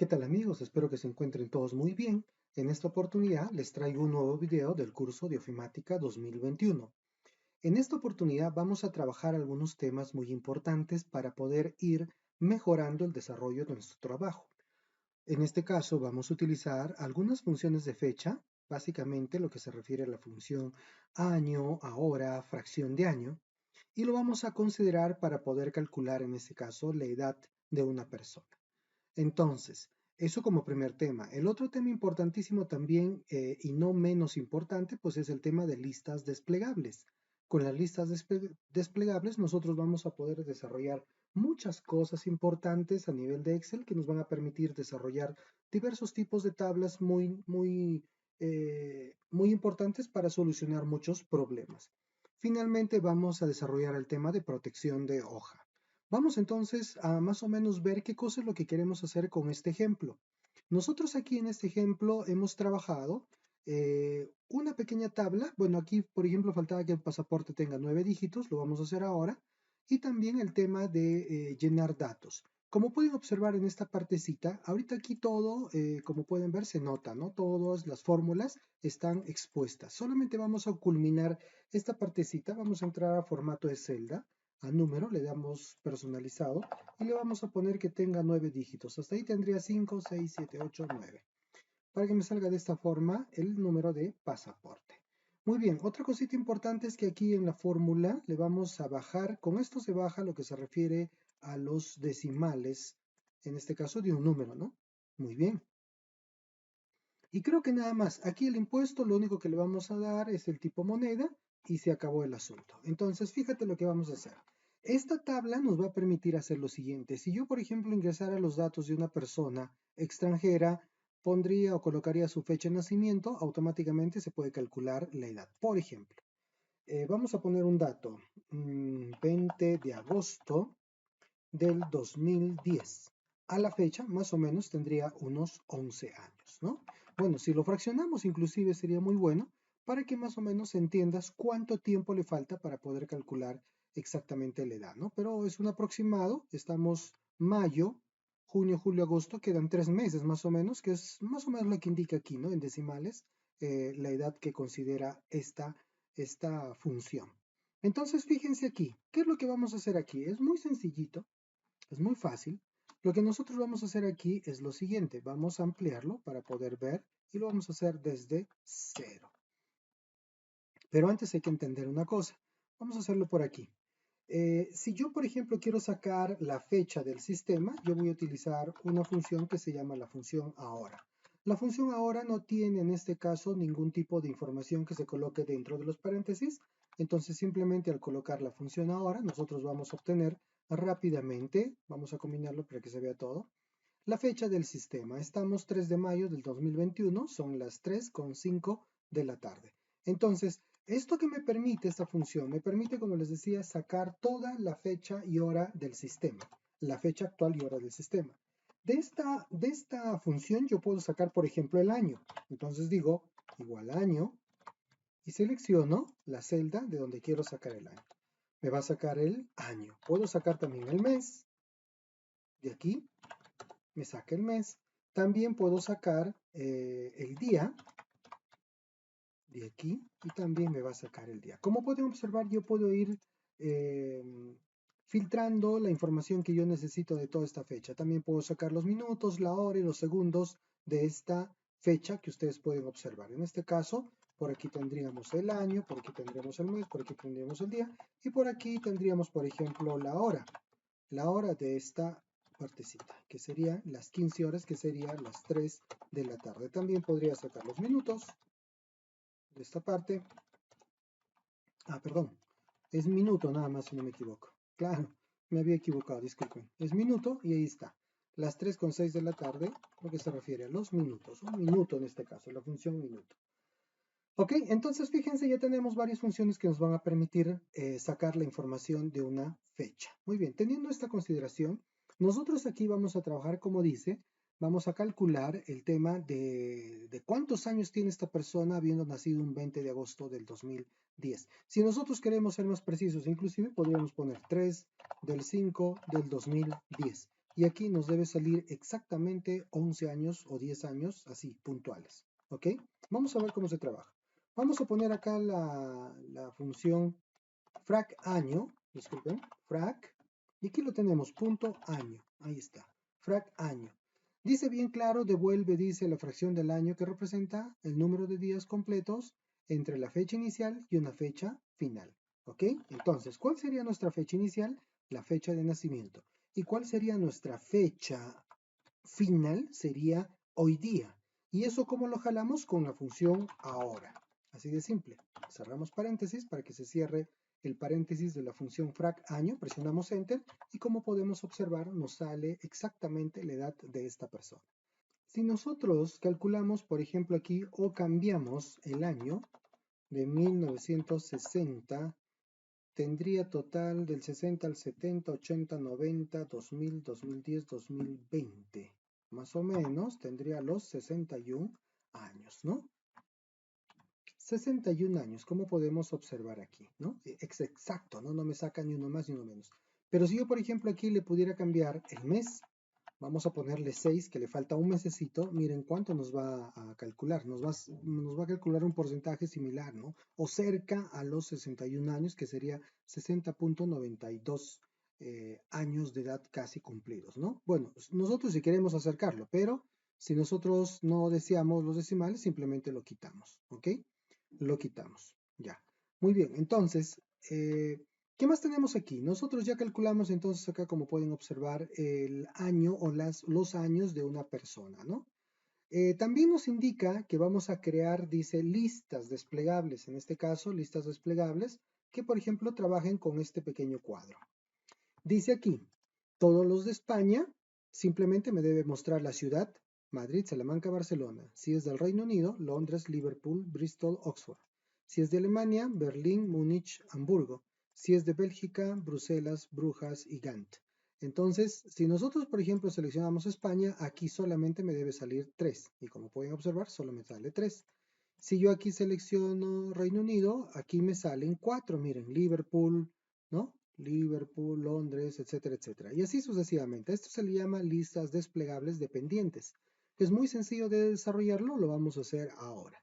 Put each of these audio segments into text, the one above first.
¿Qué tal amigos? Espero que se encuentren todos muy bien. En esta oportunidad les traigo un nuevo video del curso de Ofimática 2021. En esta oportunidad vamos a trabajar algunos temas muy importantes para poder ir mejorando el desarrollo de nuestro trabajo. En este caso vamos a utilizar algunas funciones de fecha, básicamente lo que se refiere a la función año, ahora, fracción de año, y lo vamos a considerar para poder calcular en este caso la edad de una persona. Entonces, eso como primer tema. El otro tema importantísimo también, y no menos importante, pues es el tema de listas desplegables. Con las listas desplegables nosotros vamos a poder desarrollar muchas cosas importantes a nivel de Excel que nos van a permitir desarrollar diversos tipos de tablas muy importantes para solucionar muchos problemas. Finalmente vamos a desarrollar el tema de protección de hoja. Vamos entonces a más o menos ver qué cosa es lo que queremos hacer con este ejemplo. Nosotros aquí en este ejemplo hemos trabajado una pequeña tabla. Bueno, aquí por ejemplo faltaba que el pasaporte tenga 9 dígitos, lo vamos a hacer ahora. Y también el tema de llenar datos. Como pueden observar en esta partecita, ahorita aquí todo, como pueden ver, se nota, ¿no? Todas las fórmulas están expuestas. Solamente vamos a culminar esta partecita, vamos a entrar a formato de celda, a número, le damos personalizado y le vamos a poner que tenga 9 dígitos. Hasta ahí tendría 5, 6, 7, 8, 9. Para que me salga de esta forma el número de pasaporte. Muy bien, otra cosita importante es que aquí en la fórmula le vamos a bajar, con esto se baja lo que se refiere a los decimales, en este caso de un número, ¿no? Muy bien. Y creo que nada más, aquí el impuesto lo único que le vamos a dar es el tipo moneda y se acabó el asunto. Entonces, fíjate lo que vamos a hacer. Esta tabla nos va a permitir hacer lo siguiente. Si yo, por ejemplo, ingresara los datos de una persona extranjera, pondría o colocaría su fecha de nacimiento, automáticamente se puede calcular la edad. Por ejemplo, vamos a poner un dato, 20 de agosto del 2010. A la fecha, más o menos, tendría unos 11 años, ¿no? Bueno, si lo fraccionamos, inclusive sería muy bueno para que más o menos entiendas cuánto tiempo le falta para poder calcular exactamente la edad, ¿no? Pero es un aproximado, estamos mayo, junio, julio, agosto, quedan 3 meses más o menos, que es más o menos lo que indica aquí, ¿no? En decimales, la edad que considera esta función. Entonces, fíjense aquí, ¿qué es lo que vamos a hacer aquí? Es muy sencillito. Es muy fácil. Lo que nosotros vamos a hacer aquí es lo siguiente. Vamos a ampliarlo para poder ver y lo vamos a hacer desde cero. Pero antes hay que entender una cosa. Vamos a hacerlo por aquí. Si yo, por ejemplo, quiero sacar la fecha del sistema, yo voy a utilizar una función que se llama la función ahora. La función ahora no tiene en este caso ningún tipo de información que se coloque dentro de los paréntesis. Entonces simplemente al colocar la función ahora, nosotros vamos a obtener rápidamente, vamos a combinarlo para que se vea todo, la fecha del sistema. Estamos 3 de mayo del 2021, son las 3:05 de la tarde. Entonces, esto que me permite esta función, me permite, como les decía, sacar toda la fecha y hora del sistema, la fecha actual y hora del sistema. De esta función yo puedo sacar, por ejemplo, el año. Entonces digo, igual año, y selecciono la celda de donde quiero sacar el año. Me va a sacar el año. Puedo sacar también el mes. De aquí me saca el mes. También puedo sacar el día de aquí y también me va a sacar el día. Como pueden observar, yo puedo ir eh, filtrando la información que yo necesito de toda esta fecha. También puedo sacar los minutos, la hora y los segundos de esta fecha que ustedes pueden observar. En este caso, por aquí tendríamos el año, por aquí tendríamos el mes, por aquí tendríamos el día y por aquí tendríamos, por ejemplo, la hora de esta partecita, que serían las 15 horas, que serían las 3 de la tarde. También podría sacar los minutos de esta parte. Perdón, es minuto nada más si no me equivoco. Claro, me había equivocado, disculpen. Es minuto y ahí está. Las 3:06 de la tarde, lo que se refiere a los minutos. Un minuto en este caso, la función minuto. Ok, entonces fíjense, ya tenemos varias funciones que nos van a permitir sacar la información de una fecha. Muy bien, teniendo esta consideración, nosotros aquí vamos a trabajar, como dice, vamos a calcular el tema de cuántos años tiene esta persona habiendo nacido un 20 de agosto del 2010. Si nosotros queremos ser más precisos, inclusive podríamos poner 3 del 5 del 2010. y aquí nos debe salir exactamente 11 años o 10 años, así, puntuales. ¿Ok? Vamos a ver cómo se trabaja. Vamos a poner acá la función frac año, disculpen, frac, y aquí lo tenemos, punto año, ahí está, frac año. Dice bien claro, devuelve, dice la fracción del año que representa el número de días completos entre la fecha inicial y una fecha final. ¿Ok? Entonces, ¿cuál sería nuestra fecha inicial? La fecha de nacimiento. ¿Y cuál sería nuestra fecha final? Sería hoy día. ¿Y eso cómo lo jalamos? Con la función ahora. Así de simple. Cerramos paréntesis para que se cierre el paréntesis de la función frac año, presionamos enter y como podemos observar nos sale exactamente la edad de esta persona. Si nosotros calculamos, por ejemplo, aquí o cambiamos el año de 1960, tendría total del 60 al 70, 80, 90, 2000, 2010, 2020. Más o menos tendría los 61 años, ¿no? 61 años, como podemos observar aquí, ¿no? Es exacto, ¿no? No me saca ni uno más ni uno menos. Pero si yo, por ejemplo, aquí le pudiera cambiar el mes, vamos a ponerle 6, que le falta un mesecito, miren cuánto nos va a calcular. Nos va a calcular un porcentaje similar, ¿no? O cerca a los 61 años, que sería 60.92 años de edad casi cumplidos, ¿no? Bueno, nosotros si queremos acercarlo, pero si nosotros no deseamos los decimales, simplemente lo quitamos, ¿ok? Lo quitamos, ya. Muy bien, entonces, ¿qué más tenemos aquí? Nosotros ya calculamos entonces acá, como pueden observar, el año o los años de una persona, ¿no? También nos indica que vamos a crear, dice, listas desplegables, en este caso, listas desplegables, que por ejemplo trabajen con este pequeño cuadro. Dice aquí, todos los de España, simplemente me debe mostrar la ciudad, Madrid, Salamanca, Barcelona. Si es del Reino Unido, Londres, Liverpool, Bristol, Oxford. Si es de Alemania, Berlín, Múnich, Hamburgo. Si es de Bélgica, Bruselas, Brujas y Gant. Entonces, si nosotros, por ejemplo, seleccionamos España, aquí solamente me debe salir 3. Y como pueden observar, solo me sale 3. Si yo aquí selecciono Reino Unido, aquí me salen 4. Miren, Liverpool, ¿no? Liverpool, Londres, etcétera, etcétera. Y así sucesivamente. Esto se le llama listas desplegables dependientes. Es muy sencillo de desarrollarlo, lo vamos a hacer ahora.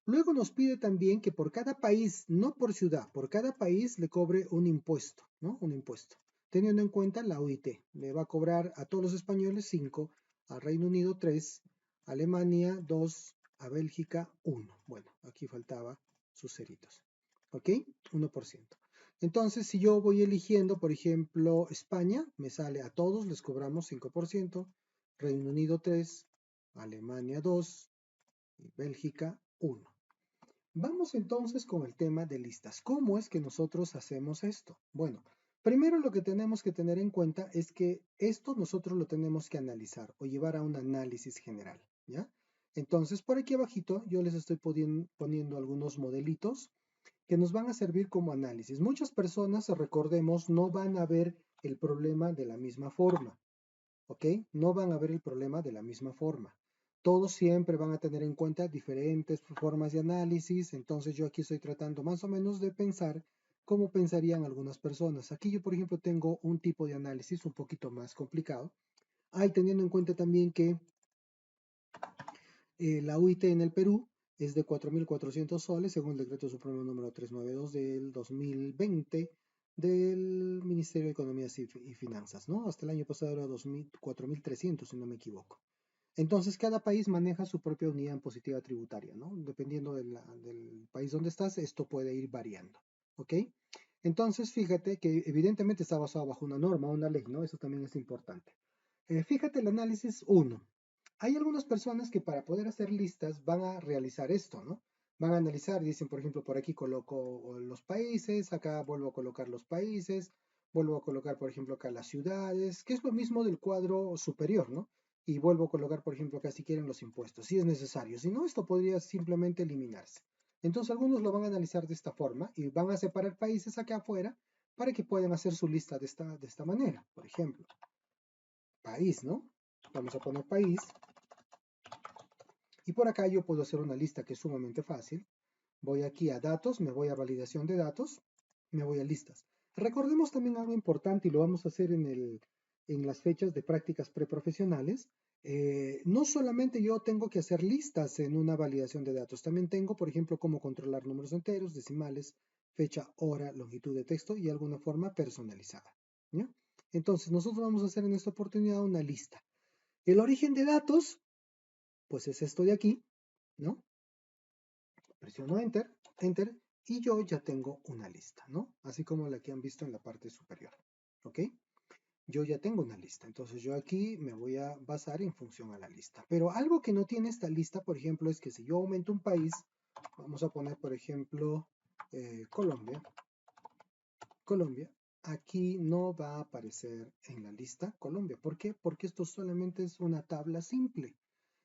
Luego nos pide también que por cada país, no por ciudad, por cada país le cobre un impuesto, ¿no? Un impuesto. Teniendo en cuenta la OIT, le va a cobrar a todos los españoles 5, al Reino Unido 3, a Alemania 2, a Bélgica 1. Bueno, aquí faltaba sus ceritos. ¿Ok? 1%. Entonces, si yo voy eligiendo, por ejemplo, España, me sale a todos, les cobramos 5%, Reino Unido 3, Alemania 2 y Bélgica 1. Vamos entonces con el tema de listas. ¿Cómo es que nosotros hacemos esto? Bueno, primero lo que tenemos que tener en cuenta es que esto nosotros lo tenemos que analizar o llevar a un análisis general, ¿ya? Entonces, por aquí abajito yo les estoy poniendo algunos modelitos que nos van a servir como análisis. Muchas personas, recordemos, no van a ver el problema de la misma forma, ¿ok? No van a ver el problema de la misma forma. Todos siempre van a tener en cuenta diferentes formas de análisis, entonces yo aquí estoy tratando más o menos de pensar cómo pensarían algunas personas. Aquí yo, por ejemplo, tengo un tipo de análisis un poquito más complicado. Hay teniendo en cuenta también que la UIT en el Perú es de 4.400 soles, según el decreto supremo número 392 del 2020 del Ministerio de Economía y Finanzas, ¿no? Hasta el año pasado era 4.300, si no me equivoco. Entonces, cada país maneja su propia unidad impositiva tributaria, ¿no? Dependiendo del país donde estás, esto puede ir variando, ¿ok? Entonces, fíjate que evidentemente está basado bajo una norma, una ley, ¿no? Eso también es importante. Fíjate el análisis 1. Hay algunas personas que para poder hacer listas van a realizar esto, ¿no? Van a analizar, dicen, por ejemplo, por aquí coloco los países, acá vuelvo a colocar los países, vuelvo a colocar, por ejemplo, acá las ciudades, que es lo mismo del cuadro superior, ¿no? Y vuelvo a colocar, por ejemplo, acá si quieren los impuestos, si es necesario. Si no, esto podría simplemente eliminarse. Entonces, algunos lo van a analizar de esta forma y van a separar países acá afuera para que puedan hacer su lista de esta manera, por ejemplo. País, ¿no? Vamos a poner país. Y por acá yo puedo hacer una lista que es sumamente fácil. Voy aquí a datos, me voy a validación de datos, me voy a listas. Recordemos también algo importante y lo vamos a hacer en las fechas de prácticas preprofesionales, no solamente yo tengo que hacer listas en una validación de datos, también tengo, por ejemplo, cómo controlar números enteros, decimales, fecha, hora, longitud de texto y alguna forma personalizada. ¿Ya? Entonces, nosotros vamos a hacer en esta oportunidad una lista. El origen de datos, pues es esto de aquí, ¿no? Presiono Enter, Enter, y yo ya tengo una lista, ¿no? Así como la que han visto en la parte superior, ¿ok? Yo ya tengo una lista, entonces yo aquí me voy a basar en función a la lista. Pero algo que no tiene esta lista, por ejemplo, es que si yo aumento un país, vamos a poner, por ejemplo, Colombia, Colombia, aquí no va a aparecer en la lista Colombia. ¿Por qué? Porque esto solamente es una tabla simple.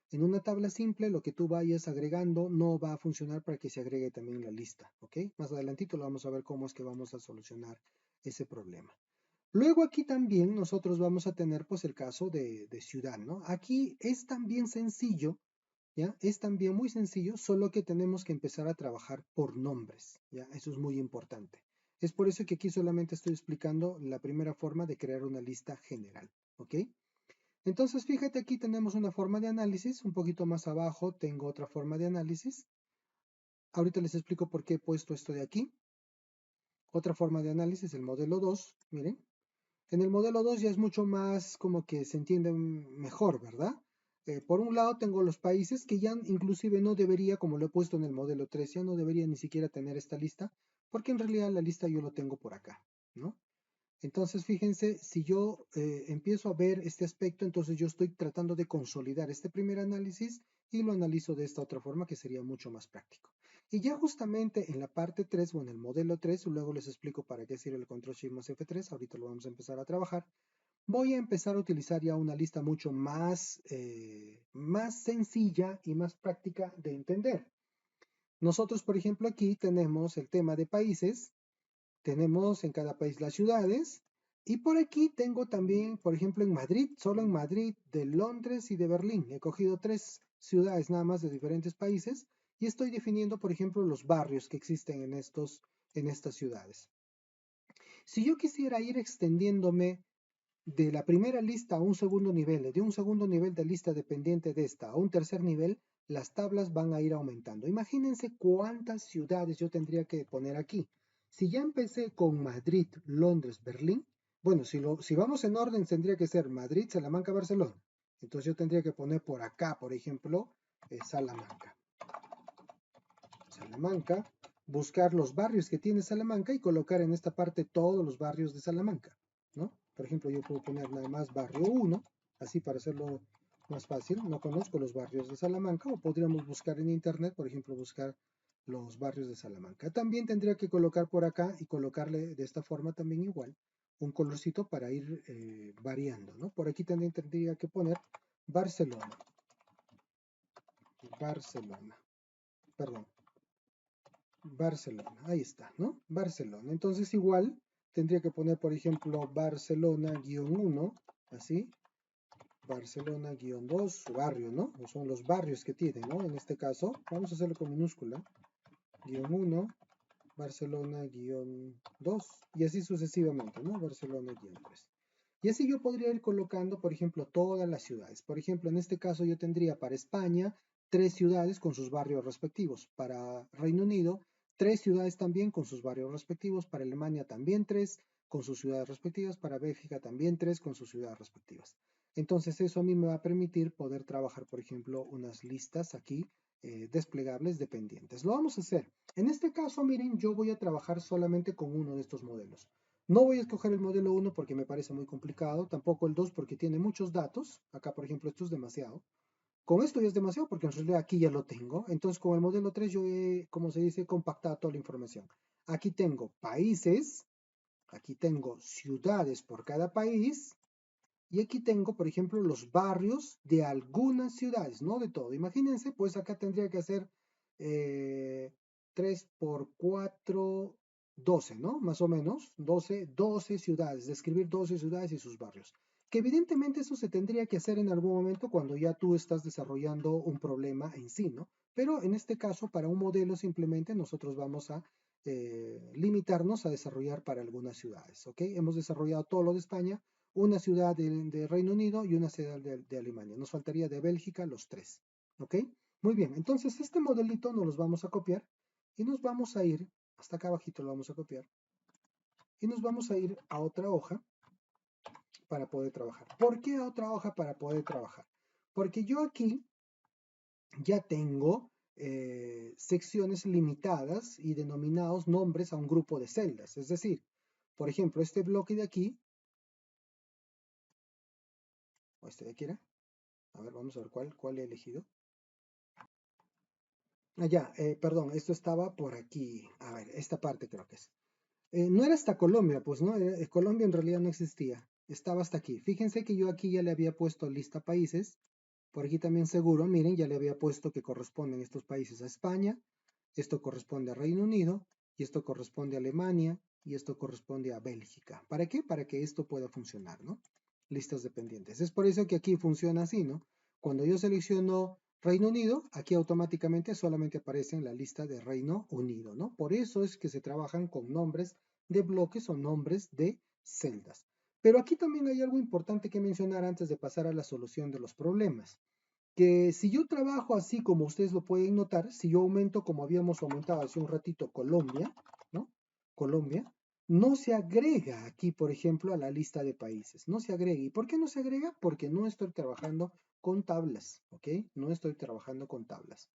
En una tabla simple, lo que tú vayas agregando no va a funcionar para que se agregue también la lista, ¿ok? Más adelantito lo vamos a ver cómo es que vamos a solucionar ese problema. Luego aquí también nosotros vamos a tener pues el caso de ciudad, ¿no? Aquí es también sencillo, ¿ya? Es también muy sencillo, solo que tenemos que empezar a trabajar por nombres, ¿ya? Eso es muy importante. Es por eso que aquí solamente estoy explicando la primera forma de crear una lista general, ¿ok? Entonces, fíjate, aquí tenemos una forma de análisis, un poquito más abajo tengo otra forma de análisis. Ahorita les explico por qué he puesto esto de aquí. Otra forma de análisis, el modelo 2, miren. En el modelo 2 ya es mucho más como que se entiende mejor, ¿verdad? Por un lado tengo los países que ya inclusive no debería, como lo he puesto en el modelo 3, ya no debería ni siquiera tener esta lista, porque en realidad la lista yo lo tengo por acá, ¿no? Entonces, fíjense, si yo empiezo a ver este aspecto, entonces yo estoy tratando de consolidar este primer análisis y lo analizo de esta otra forma que sería mucho más práctico. Y ya justamente en la parte 3 o en el modelo 3, luego les explico para qué sirve el control shift más F3, ahorita lo vamos a empezar a trabajar, voy a empezar a utilizar ya una lista mucho más sencilla y más práctica de entender. Nosotros, por ejemplo, aquí tenemos el tema de países, tenemos en cada país las ciudades y por aquí tengo también, por ejemplo, en Madrid, solo en Madrid, de Londres y de Berlín. He cogido 3 ciudades nada más de diferentes países y estoy definiendo, por ejemplo, los barrios que existen en estas ciudades. Si yo quisiera ir extendiéndome de la primera lista a un segundo nivel, de un segundo nivel de lista dependiente de esta a un tercer nivel, las tablas van a ir aumentando. Imagínense cuántas ciudades yo tendría que poner aquí. Si ya empecé con Madrid, Londres, Berlín, bueno, si vamos en orden tendría que ser Madrid, Salamanca, Barcelona. Entonces yo tendría que poner por acá, por ejemplo, Salamanca. Salamanca, buscar los barrios que tiene Salamanca y colocar en esta parte todos los barrios de Salamanca, ¿no? Por ejemplo, yo puedo poner nada más barrio 1, así para hacerlo más fácil. No conozco los barrios de Salamanca o podríamos buscar en internet, por ejemplo, buscar los barrios de Salamanca. También tendría que colocar por acá y colocarle de esta forma también igual un colorcito para ir variando, ¿no? Por aquí también tendría que poner Barcelona, Barcelona, perdón, Barcelona, ahí está, ¿no? Barcelona. Entonces igual tendría que poner, por ejemplo, Barcelona-1, así, Barcelona-2, su barrio, ¿no? O son los barrios que tiene, ¿no? En este caso, vamos a hacerlo con minúscula, guión 1, Barcelona-2, y así sucesivamente, ¿no? Barcelona-3. Y así yo podría ir colocando, por ejemplo, todas las ciudades. Por ejemplo, en este caso yo tendría para España 3 ciudades con sus barrios respectivos. Para Reino Unido, 3 ciudades también con sus barrios respectivos. Para Alemania también 3 con sus ciudades respectivas. Para Bélgica también 3 con sus ciudades respectivas. Entonces eso a mí me va a permitir poder trabajar, por ejemplo, unas listas aquí desplegables dependientes. Lo vamos a hacer. En este caso, miren, yo voy a trabajar solamente con uno de estos modelos. No voy a escoger el modelo 1 porque me parece muy complicado, tampoco el 2 porque tiene muchos datos. Acá, por ejemplo, esto es demasiado. Con esto ya es demasiado porque en realidad aquí ya lo tengo. Entonces, con el modelo 3 yo he, como se dice, compactado toda la información. Aquí tengo países, aquí tengo ciudades por cada país y aquí tengo, por ejemplo, los barrios de algunas ciudades, no de todo. Imagínense, pues acá tendría que hacer 3 por 4, 12, ¿no? Más o menos, 12 ciudades, describir 12 ciudades y sus barrios. Que evidentemente eso se tendría que hacer en algún momento cuando ya tú estás desarrollando un problema en sí, ¿no? Pero en este caso, para un modelo simplemente nosotros vamos a limitarnos a desarrollar para algunas ciudades, ¿ok? Hemos desarrollado todo lo de España, una ciudad de Reino Unido y una ciudad de Alemania. Nos faltaría de Bélgica los tres. ¿Ok? Muy bien, entonces este modelito nos los vamos a copiar y nos vamos a ir, hasta acá abajito lo vamos a copiar, y nos vamos a ir a otra hoja para poder trabajar. ¿Por qué a otra hoja para poder trabajar? Porque yo aquí ya tengo secciones limitadas y denominados nombres a un grupo de celdas. Es decir, por ejemplo, este bloque de aquí, o este de aquí era, a ver, vamos a ver cuál he elegido. Ya, perdón, esto estaba por aquí. A ver, esta parte creo que es. No era hasta Colombia, pues no, Colombia en realidad no existía. Estaba hasta aquí. Fíjense que yo aquí ya le había puesto lista países. Por aquí también seguro, miren, ya le había puesto que corresponden estos países a España, esto corresponde a Reino Unido, y esto corresponde a Alemania, y esto corresponde a Bélgica. ¿Para qué? Para que esto pueda funcionar, ¿no? Listas dependientes. Es por eso que aquí funciona así, ¿no? Cuando yo selecciono Reino Unido, aquí automáticamente solamente aparece en la lista de Reino Unido, ¿no? Por eso es que se trabajan con nombres de bloques o nombres de celdas. Pero aquí también hay algo importante que mencionar antes de pasar a la solución de los problemas. Que si yo trabajo así como ustedes lo pueden notar, si yo aumento como habíamos aumentado hace un ratito Colombia, ¿no? Colombia, no se agrega aquí, por ejemplo, a la lista de países. No se agrega. ¿Y por qué no se agrega? Porque no estoy trabajando con tablas, ¿ok? No estoy trabajando con tablas.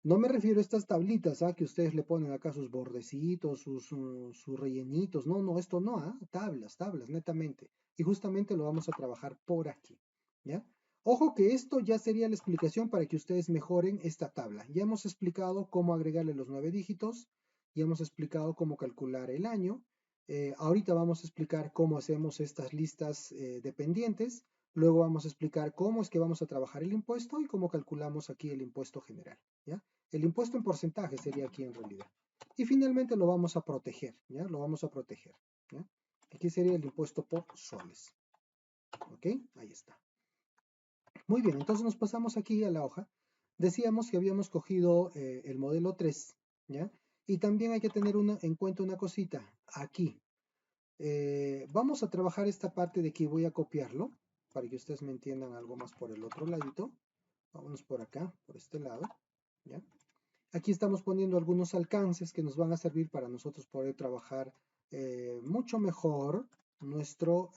No me refiero a estas tablitas, ¿ah? Que ustedes le ponen acá sus bordecitos, sus rellenitos. No, no, esto no, ¿ah? Tablas, netamente. Y justamente lo vamos a trabajar por aquí, ¿ya? Ojo que esto ya sería la explicación para que ustedes mejoren esta tabla. Ya hemos explicado cómo agregarle los 9 dígitos, ya hemos explicado cómo calcular el año. Ahorita vamos a explicar cómo hacemos estas listas dependientes. Luego vamos a explicar cómo es que vamos a trabajar el impuesto y cómo calculamos aquí el impuesto general, ¿ya? El impuesto en porcentaje sería aquí en realidad. Y finalmente lo vamos a proteger, ¿ya? Lo vamos a proteger, ¿ya? Aquí sería el impuesto por soles. ¿Ok? Ahí está. Muy bien, entonces nos pasamos aquí a la hoja. Decíamos que habíamos cogido el modelo 3, ¿ya? Y también hay que tener en cuenta una cosita. Aquí. Vamos a trabajar esta parte de aquí. Voy a copiarlo para que ustedes me entiendan algo más por el otro ladito. Vámonos por acá, por este lado, ¿ya? Aquí estamos poniendo algunos alcances que nos van a servir para nosotros poder trabajar mucho mejor nuestros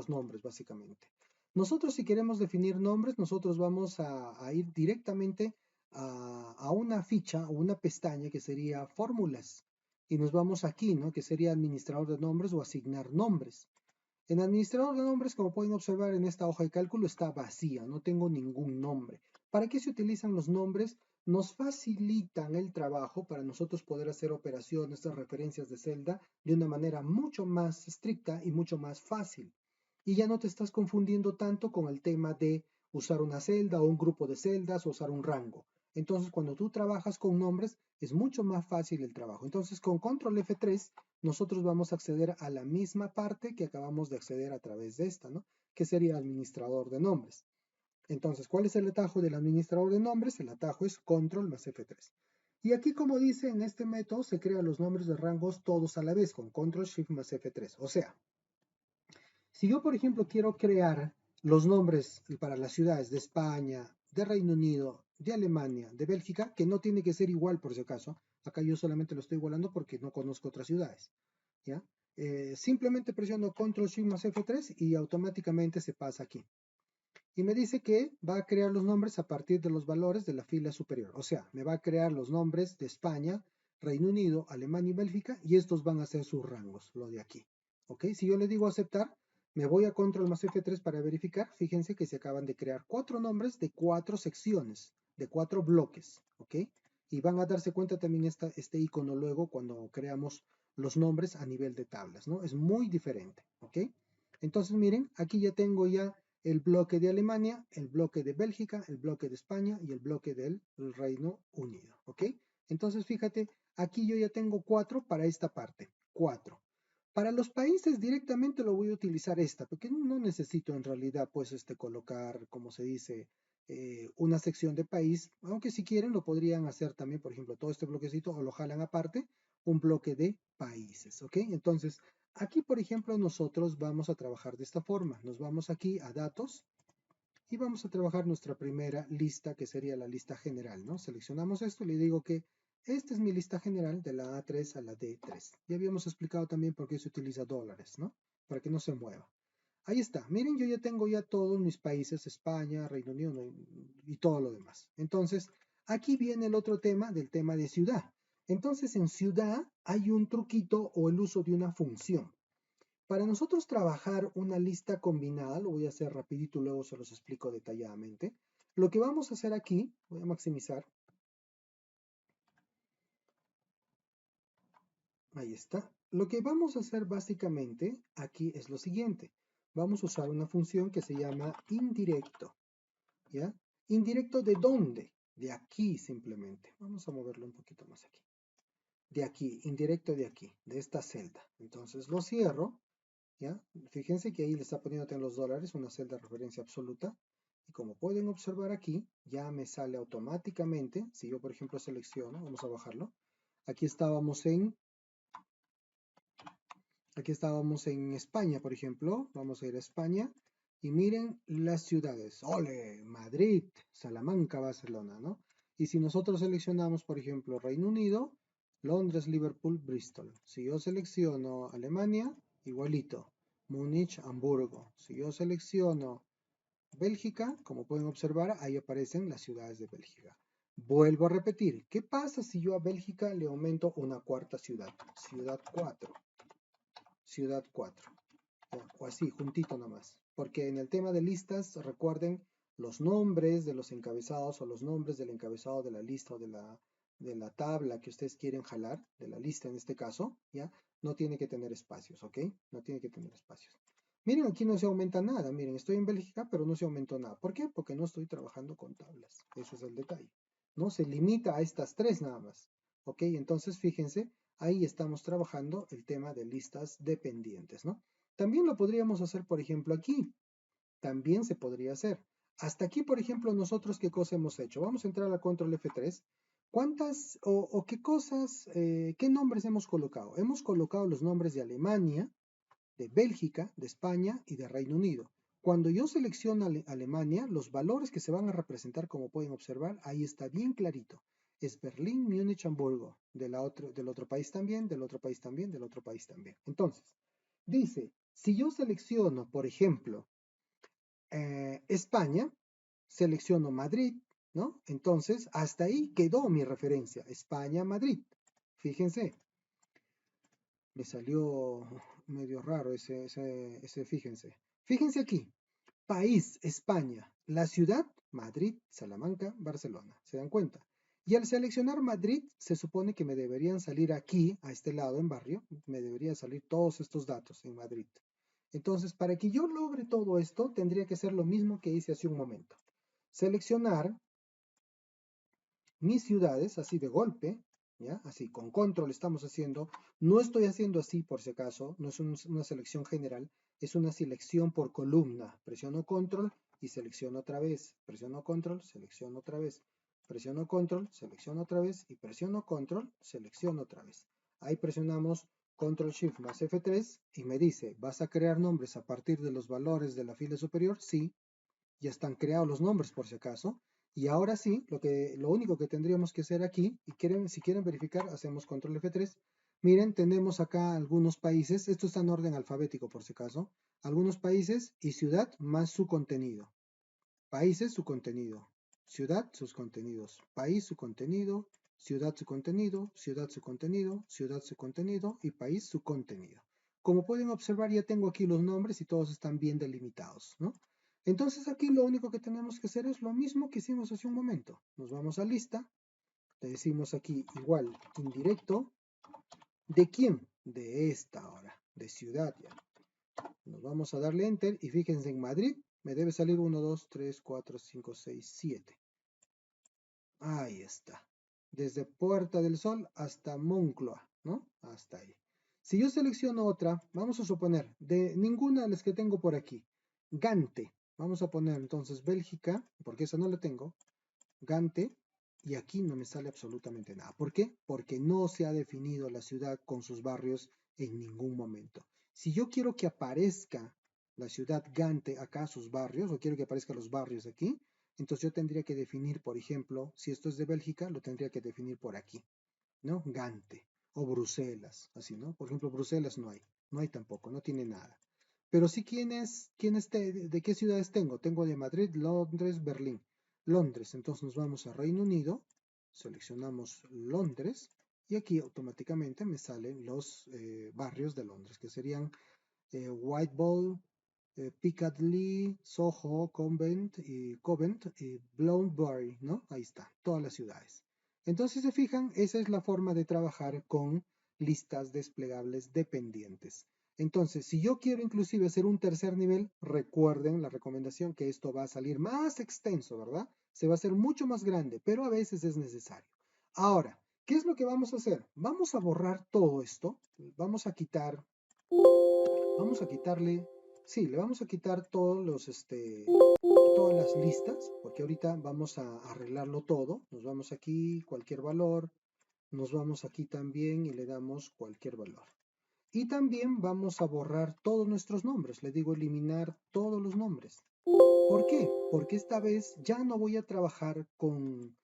nombres, básicamente. Nosotros si queremos definir nombres, nosotros vamos a ir directamente a una ficha o una pestaña que sería fórmulas. Y nos vamos aquí, ¿no? Que sería administrador de nombres o asignar nombres. En administrador de nombres, como pueden observar en esta hoja de cálculo, está vacía, no tengo ningún nombre. ¿Para qué se utilizan los nombres? Nos facilitan el trabajo para nosotros poder hacer operaciones de referencias de celda de una manera mucho más estricta y mucho más fácil. Y ya no te estás confundiendo tanto con el tema de usar una celda o un grupo de celdas o usar un rango. Entonces, cuando tú trabajas con nombres, es mucho más fácil el trabajo. Entonces, con control F3, nosotros vamos a acceder a la misma parte que acabamos de acceder a través de esta, ¿no? Que sería administrador de nombres. Entonces, ¿cuál es el atajo del administrador de nombres? El atajo es control más F3. Y aquí, como dice, en este método se crean los nombres de rangos todos a la vez con control shift más F3. O sea, si yo, por ejemplo, quiero crear los nombres para las ciudades de España, de Reino Unido, de Alemania, de Bélgica, que no tiene que ser igual por si acaso, acá yo solamente lo estoy igualando porque no conozco otras ciudades, ¿ya? Simplemente presiono Control Shift más F3 y automáticamente se pasa aquí. Y me dice que va a crear los nombres a partir de los valores de la fila superior. O sea, me va a crear los nombres de España, Reino Unido, Alemania y Bélgica, y estos van a ser sus rangos, lo de aquí. ¿Ok? Si yo le digo aceptar, me voy a Control más F3 para verificar. Fíjense que se acaban de crear 4 nombres de 4 secciones, de 4 bloques. ¿Ok? Y van a darse cuenta también este icono luego cuando creamos los nombres a nivel de tablas, ¿no? Es muy diferente. ¿Ok? Entonces, miren, aquí ya tengo ya el bloque de Alemania, el bloque de Bélgica, el bloque de España y el bloque del Reino Unido. ¿Ok? Entonces, fíjate, aquí yo ya tengo 4 para esta parte. 4. Para los países directamente lo voy a utilizar esta, porque no necesito en realidad pues colocar, como se dice, una sección de país, aunque si quieren lo podrían hacer también, por ejemplo, todo este bloquecito o lo jalan aparte, un bloque de países, ¿ok? Entonces, Aquí, por ejemplo, nosotros vamos a trabajar de esta forma. Nos vamos aquí a datos y vamos a trabajar nuestra primera lista, que sería la lista general, ¿no? Seleccionamos esto y le digo que esta es mi lista general de la A3 a la D3. Ya habíamos explicado también por qué se utiliza dólares, ¿no? Para que no se mueva. Ahí está. Miren, yo ya tengo ya todos mis países, España, Reino Unido y todo lo demás. Entonces, aquí viene el otro tema del tema de ciudad. Entonces, en ciudad hay un truquito o el uso de una función. Para nosotros trabajar una lista combinada, lo voy a hacer rapidito y luego se los explico detalladamente. Lo que vamos a hacer aquí, voy a maximizar, ahí está. Lo que vamos a hacer básicamente aquí es lo siguiente. Vamos a usar una función que se llama indirecto, ¿ya? ¿Indirecto de dónde? De aquí simplemente. Vamos a moverlo un poquito más aquí. De aquí, indirecto de aquí, de esta celda. Entonces lo cierro, ¿ya? Fíjense que ahí le está poniendo en los dólares una celda de referencia absoluta. Y como pueden observar aquí, ya me sale automáticamente. Si yo, por ejemplo, selecciono, vamos a bajarlo. Aquí estábamos en, aquí estábamos en España, por ejemplo. Vamos a ir a España. Y miren las ciudades. ¡Ole! Madrid, Salamanca, Barcelona, ¿no? Y si nosotros seleccionamos, por ejemplo, Reino Unido, Londres, Liverpool, Bristol. Si yo selecciono Alemania, igualito. Múnich, Hamburgo. Si yo selecciono Bélgica, como pueden observar, ahí aparecen las ciudades de Bélgica. Vuelvo a repetir, ¿qué pasa si yo a Bélgica le aumento una cuarta ciudad? Ciudad 4, ciudad 4, o así, juntito nomás. Porque en el tema de listas, recuerden, los nombres de los encabezados o los nombres del encabezado de la lista o de la tabla que ustedes quieren jalar, de la lista en este caso, ¿ya? No tiene que tener espacios, ¿ok? No tiene que tener espacios. Miren, aquí no se aumenta nada. Miren, estoy en Bélgica, pero no se aumentó nada. ¿Por qué? Porque no estoy trabajando con tablas. Ese es el detalle. No se limita a estas tres nada más. ¿Ok? Entonces, fíjense, ahí estamos trabajando el tema de listas dependientes, ¿no? También lo podríamos hacer, por ejemplo, aquí. También se podría hacer. Hasta aquí, por ejemplo, nosotros, ¿qué cosa hemos hecho? Vamos a entrar a control F3. ¿Cuántas o qué cosas, qué nombres hemos colocado? Hemos colocado los nombres de Alemania, de Bélgica, de España y de Reino Unido. Cuando yo selecciono Alemania, los valores que se van a representar, como pueden observar, ahí está bien clarito. Es Berlín, Múnich, Hamburgo. Del otro país también, del otro país también, del otro país también. Entonces, dice, si yo selecciono, por ejemplo, España, selecciono Madrid, ¿no? Entonces, hasta ahí quedó mi referencia, España, Madrid. Fíjense, me salió medio raro ese, fíjense. Fíjense aquí, país, España, la ciudad, Madrid, Salamanca, Barcelona. ¿Se dan cuenta? Y al seleccionar Madrid, se supone que me deberían salir aquí, a este lado en barrio, me deberían salir todos estos datos en Madrid. Entonces, para que yo logre todo esto, tendría que ser lo mismo que hice hace un momento. Seleccionar mis ciudades, así de golpe, ¿ya? Así, con control estamos haciendo. No estoy haciendo así por si acaso, no es una selección general, es una selección por columna. Presiono control y selecciono otra vez. Presiono control, selecciono otra vez. Presiono control, selecciono otra vez y presiono control, selecciono otra vez. Ahí presionamos control shift más F3 y me dice, ¿vas a crear nombres a partir de los valores de la fila superior? Sí, ya están creados los nombres por si acaso. Y ahora sí, lo único que tendríamos que hacer aquí, y si quieren verificar, hacemos control F3. Miren, tenemos acá algunos países, esto está en orden alfabético por si acaso, algunos países y ciudad más su contenido. Países, su contenido. Ciudad, sus contenidos. País, su contenido. Ciudad, su contenido. Ciudad, su contenido. Ciudad, su contenido. Y país, su contenido. Como pueden observar, ya tengo aquí los nombres y todos están bien delimitados, ¿no? Entonces aquí lo único que tenemos que hacer es lo mismo que hicimos hace un momento. Nos vamos a lista, le decimos aquí igual, indirecto. ¿De quién? De esta ahora, de ciudad ya. Nos vamos a darle enter y fíjense en Madrid, me debe salir 1, 2, 3, 4, 5, 6, 7. Ahí está. Desde Puerta del Sol hasta Moncloa, ¿no? Hasta ahí. Si yo selecciono otra, vamos a suponer, de ninguna de las que tengo por aquí, Gante. Vamos a poner entonces Bélgica, porque esa no la tengo, Gante, y aquí no me sale absolutamente nada. ¿Por qué? Porque no se ha definido la ciudad con sus barrios en ningún momento. Si yo quiero que aparezca la ciudad Gante acá, sus barrios, o quiero que aparezcan los barrios aquí, entonces yo tendría que definir, por ejemplo, si esto es de Bélgica, lo tendría que definir por aquí, ¿no? Gante o Bruselas, así, ¿no? Por ejemplo, Bruselas no hay tampoco, no tiene nada. Pero sí, ¿de qué ciudades tengo? Tengo de Madrid, Londres, Berlín. Londres, entonces nos vamos a Reino Unido, seleccionamos Londres y aquí automáticamente me salen los barrios de Londres, que serían Whitehall, Piccadilly, Soho, Covent y Bloomsbury, ¿no? Ahí está, todas las ciudades. Entonces, si se fijan, esa es la forma de trabajar con listas desplegables dependientes. Entonces, si yo quiero inclusive hacer un tercer nivel, recuerden la recomendación que esto va a salir más extenso, ¿verdad? Se va a hacer mucho más grande, pero a veces es necesario. Ahora, ¿qué es lo que vamos a hacer? Vamos a borrar todo esto, vamos a quitarle, sí, le vamos a quitar todas las listas, porque ahorita vamos a arreglarlo todo. Nos vamos aquí, cualquier valor, nos vamos aquí también y le damos cualquier valor. Y también vamos a borrar todos nuestros nombres, le digo eliminar todos los nombres. ¿Por qué? Porque esta vez ya no voy a trabajar con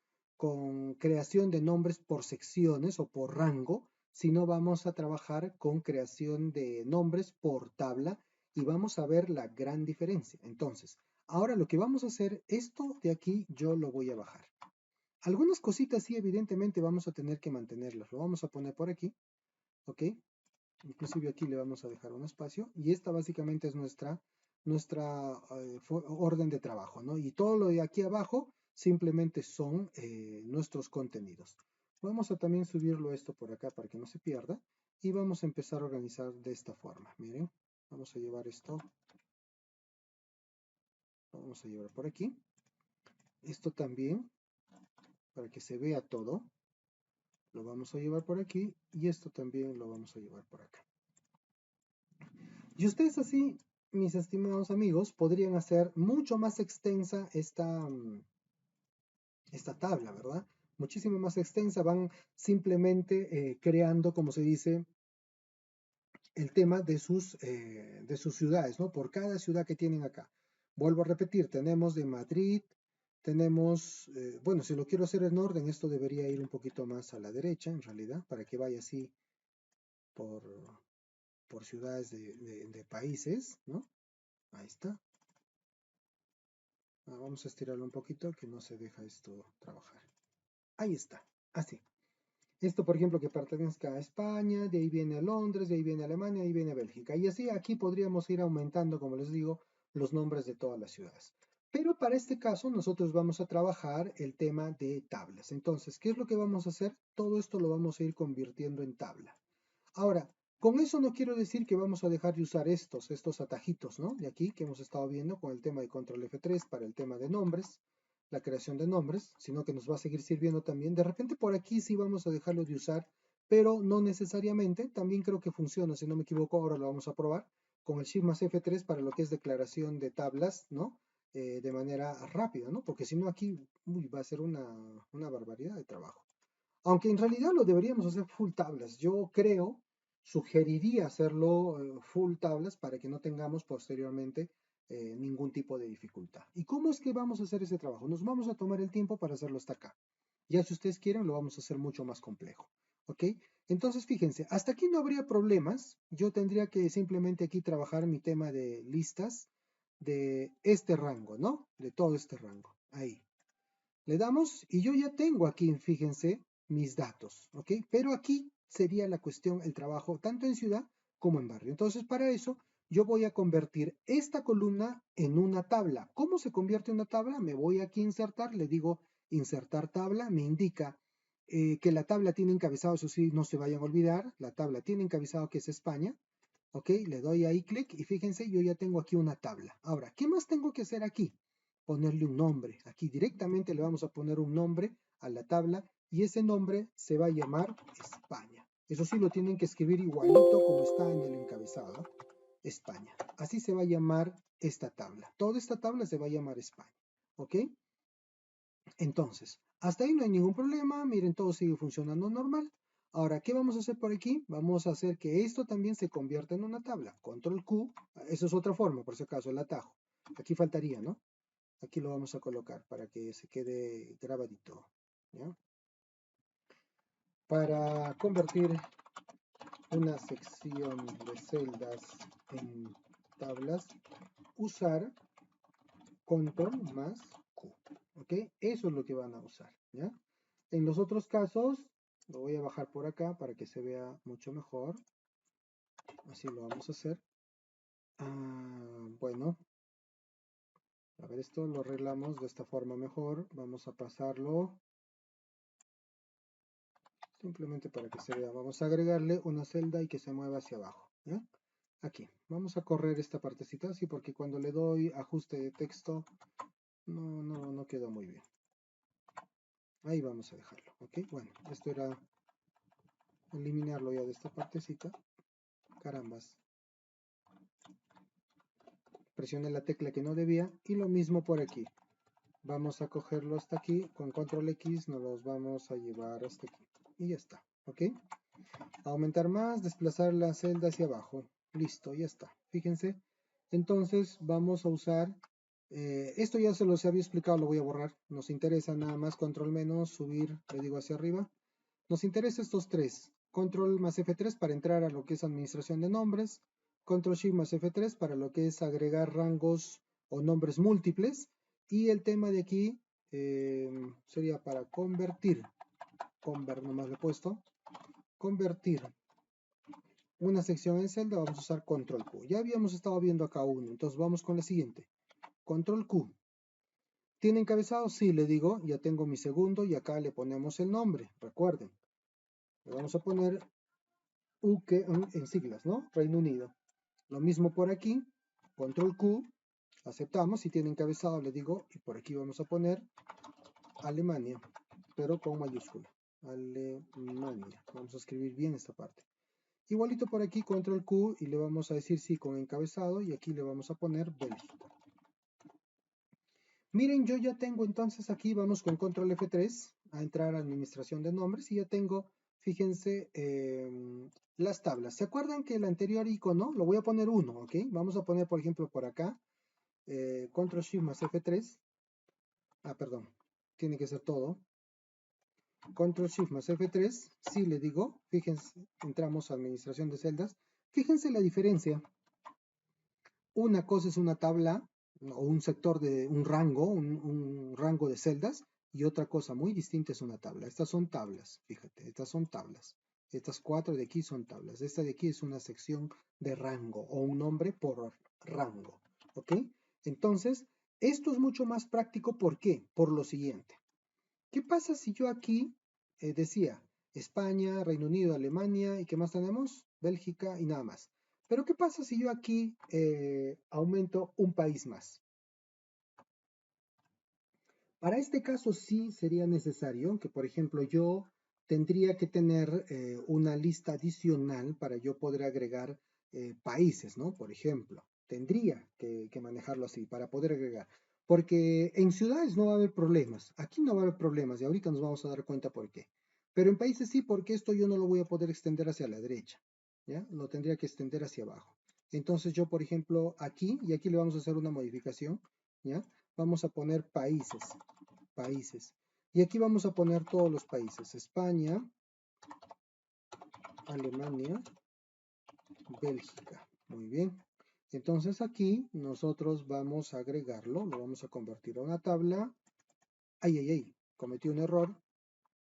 creación de nombres por secciones o por rango, sino vamos a trabajar con creación de nombres por tabla y vamos a ver la gran diferencia. Entonces, ahora lo que vamos a hacer, esto de aquí yo lo voy a bajar. Algunas cositas sí, evidentemente vamos a tener que mantenerlas. Lo vamos a poner por aquí, ¿ok? Inclusive aquí le vamos a dejar un espacio y esta básicamente es nuestra orden de trabajo, ¿no? Y todo lo de aquí abajo simplemente son nuestros contenidos. Vamos a también subirlo esto por acá para que no se pierda y vamos a empezar a organizar de esta forma. Miren, vamos a llevar esto, vamos a llevar por aquí. Esto también, para que se vea todo, lo vamos a llevar por aquí y esto también lo vamos a llevar por acá. Y ustedes así, mis estimados amigos, podrían hacer mucho más extensa esta tabla, ¿verdad? Muchísimo más extensa, van simplemente creando, como se dice, el tema de sus ciudades, ¿no? Por cada ciudad que tienen acá. Vuelvo a repetir, tenemos de Madrid, tenemos, bueno, si lo quiero hacer en orden, esto debería ir un poquito más a la derecha, en realidad, para que vaya así por, por ciudades de países, ¿no? Ahí está. Vamos a estirarlo un poquito que no se deja esto trabajar. Ahí está, así. Esto, por ejemplo, que pertenezca a España, de ahí viene a Londres, de ahí viene a Alemania, de ahí viene a Bélgica. Y así aquí podríamos ir aumentando, como les digo, los nombres de todas las ciudades. Pero para este caso nosotros vamos a trabajar el tema de tablas. Entonces, ¿qué es lo que vamos a hacer? Todo esto lo vamos a ir convirtiendo en tabla. Ahora, con eso no quiero decir que vamos a dejar de usar estos atajitos, ¿no? De aquí que hemos estado viendo con el tema de control F3 para el tema de nombres, la creación de nombres, sino que nos va a seguir sirviendo también. De repente por aquí sí vamos a dejarlo de usar, pero no necesariamente. También creo que funciona, si no me equivoco, ahora lo vamos a probar con el Shift más F3 para lo que es declaración de tablas, ¿no? De manera rápida, ¿no? Porque si no aquí va a ser una barbaridad de trabajo. Aunque en realidad lo deberíamos hacer full tablas. Yo creo, sugeriría hacerlo full tablas para que no tengamos posteriormente ningún tipo de dificultad. ¿Y cómo es que vamos a hacer ese trabajo? Nos vamos a tomar el tiempo para hacerlo hasta acá. Ya si ustedes quieren, lo vamos a hacer mucho más complejo. ¿Ok? Entonces, fíjense, hasta aquí no habría problemas. Yo tendría que simplemente aquí trabajar mi tema de listas de este rango, ¿no? De todo este rango. Ahí. Le damos y yo ya tengo aquí, fíjense, mis datos, ¿ok? Pero aquí sería la cuestión, el trabajo tanto en ciudad como en barrio. Entonces, para eso, yo voy a convertir esta columna en una tabla. ¿Cómo se convierte en una tabla? Me voy aquí a insertar, le digo insertar tabla, me indica que la tabla tiene encabezado, eso sí, no se vayan a olvidar, la tabla tiene encabezado que es España, ¿ok? Le doy ahí clic y fíjense, yo ya tengo aquí una tabla. Ahora, ¿qué más tengo que hacer aquí? Ponerle un nombre. Aquí directamente le vamos a poner un nombre a la tabla y ese nombre se va a llamar España. Eso sí lo tienen que escribir igualito como está en el encabezado. España. Así se va a llamar esta tabla. Toda esta tabla se va a llamar España. ¿Ok? Entonces, hasta ahí no hay ningún problema. Miren, todo sigue funcionando normal. Ahora, ¿qué vamos a hacer por aquí? Vamos a hacer que esto también se convierta en una tabla. Control Q, eso es otra forma, por si acaso, el atajo. Aquí faltaría, ¿no? Aquí lo vamos a colocar para que se quede grabadito, ¿ya? Para convertir una sección de celdas en tablas, usar control más Q, ¿ok? Eso es lo que van a usar, ¿ya? En los otros casos, lo voy a bajar por acá para que se vea mucho mejor. Así lo vamos a hacer. Bueno, a ver, esto lo arreglamos de esta forma mejor. Vamos a pasarlo simplemente para que se vea. Vamos a agregarle una celda y que se mueva hacia abajo, ¿ya? Aquí, vamos a correr esta partecita así porque cuando le doy ajuste de texto no quedó muy bien. Ahí vamos a dejarlo, ¿ok? Bueno, esto era eliminarlo ya de esta partecita. Carambas. Presioné la tecla que no debía y lo mismo por aquí. Vamos a cogerlo hasta aquí, con control X nos los vamos a llevar hasta aquí. Y ya está, ¿ok? Aumentar más, desplazar la celda hacia abajo. Listo, ya está. Fíjense. Entonces vamos a usar, esto ya se los había explicado, lo voy a borrar. Nos interesa nada más control menos, subir, le digo hacia arriba. Nos interesa estos tres. Control más F3 para entrar a lo que es administración de nombres. Control Shift más F3 para lo que es agregar rangos o nombres múltiples. Y el tema de aquí sería para convertir. Convert nomás le he puesto. Convertir una sección en celda, vamos a usar control Q. Ya habíamos estado viendo acá uno, entonces vamos con la siguiente. Control Q. ¿Tiene encabezado? Sí, le digo, ya tengo mi segundo y acá le ponemos el nombre, recuerden. Le vamos a poner UK en siglas, ¿no? Reino Unido. Lo mismo por aquí, control Q, aceptamos, si tiene encabezado le digo, y por aquí vamos a poner Alemania, pero con mayúscula. Alemania. Vamos a escribir bien esta parte. Igualito por aquí, control Q, y le vamos a decir sí con encabezado, y aquí le vamos a poner Bélgica. Miren, yo ya tengo entonces aquí, vamos con control F3, a entrar a administración de nombres, y ya tengo, fíjense, las tablas. ¿Se acuerdan que el anterior icono, lo voy a poner 1, ¿ok? Vamos a poner, por ejemplo, por acá, control Shift más F3, perdón, tiene que ser todo. Control Shift más F3, sí le digo, fíjense, entramos a administración de celdas, fíjense la diferencia. Una cosa es una tabla o un sector de un rango de celdas, y otra cosa muy distinta es una tabla. Estas son tablas, fíjate, estas son tablas. Estas 4 de aquí son tablas. Esta de aquí es una sección de rango o un nombre por rango, ¿ok? Entonces, esto es mucho más práctico. ¿Por qué? Por lo siguiente. ¿Qué pasa si yo aquí decía España, Reino Unido, Alemania y qué más tenemos? Bélgica y nada más. Pero ¿qué pasa si yo aquí aumento un país más? Para este caso sí sería necesario que, por ejemplo, yo tendría que tener una lista adicional para yo poder agregar países, ¿no? Por ejemplo, tendría que manejarlo así para poder agregar. Porque en ciudades no va a haber problemas, aquí no va a haber problemas y ahorita nos vamos a dar cuenta por qué. Pero en países sí, porque esto yo no lo voy a poder extender hacia la derecha, ¿ya? Lo tendría que extender hacia abajo. Entonces yo, por ejemplo, aquí, y aquí le vamos a hacer una modificación, ¿ya? Vamos a poner países. Y aquí vamos a poner todos los países. España, Alemania, Bélgica. Muy bien. Entonces aquí nosotros vamos a agregarlo, lo vamos a convertir a una tabla. ¡Ay! Cometí un error.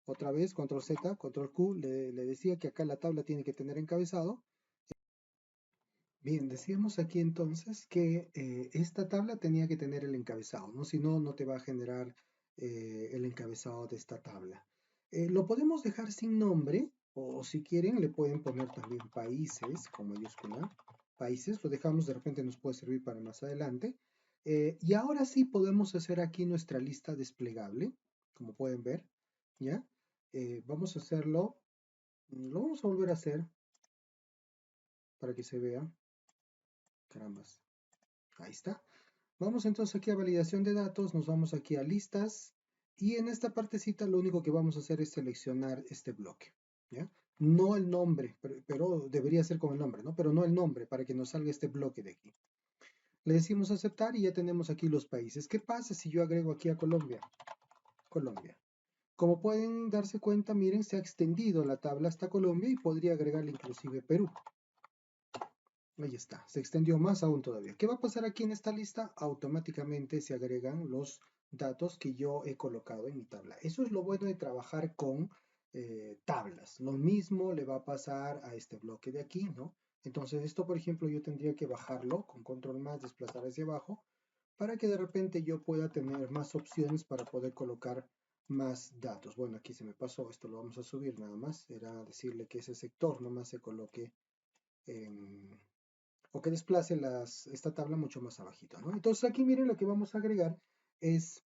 Otra vez, control Z, control Q, le decía que acá la tabla tiene que tener encabezado. Bien, decíamos aquí entonces que esta tabla tenía que tener el encabezado, ¿no? Si no, no te va a generar el encabezado de esta tabla. Lo podemos dejar sin nombre, o si quieren le pueden poner también países con mayúscula. Países, lo dejamos, de repente nos puede servir para más adelante. Y ahora sí podemos hacer aquí nuestra lista desplegable, como pueden ver, ¿ya? Vamos a hacerlo, lo vamos a volver a hacer para que se vea. Carambas. Ahí está. Vamos entonces aquí a validación de datos, nos vamos aquí a listas y en esta partecita lo único que vamos a hacer es seleccionar este bloque, ¿ya? no el nombre, pero debería ser con el nombre, ¿no? Pero no el nombre, para que nos salga este bloque de aquí. Le decimos aceptar y ya tenemos aquí los países. ¿Qué pasa si yo agrego aquí a Colombia? Colombia. Como pueden darse cuenta, miren, se ha extendido la tabla hasta Colombia y podría agregarle inclusive Perú. Ahí está, se extendió más aún todavía. ¿Qué va a pasar aquí en esta lista? Automáticamente se agregan los datos que yo he colocado en mi tabla. Eso es lo bueno de trabajar con tablas. Lo mismo le va a pasar a este bloque de aquí, ¿no? Entonces esto, por ejemplo, yo tendría que bajarlo con control más, desplazar hacia abajo, para que de repente yo pueda tener más opciones para poder colocar más datos. Bueno, aquí se me pasó, esto lo vamos a subir nada más. Era decirle que ese sector nomás se coloque en o que desplace esta tabla mucho más abajito, ¿no? Entonces aquí miren lo que vamos a agregar es,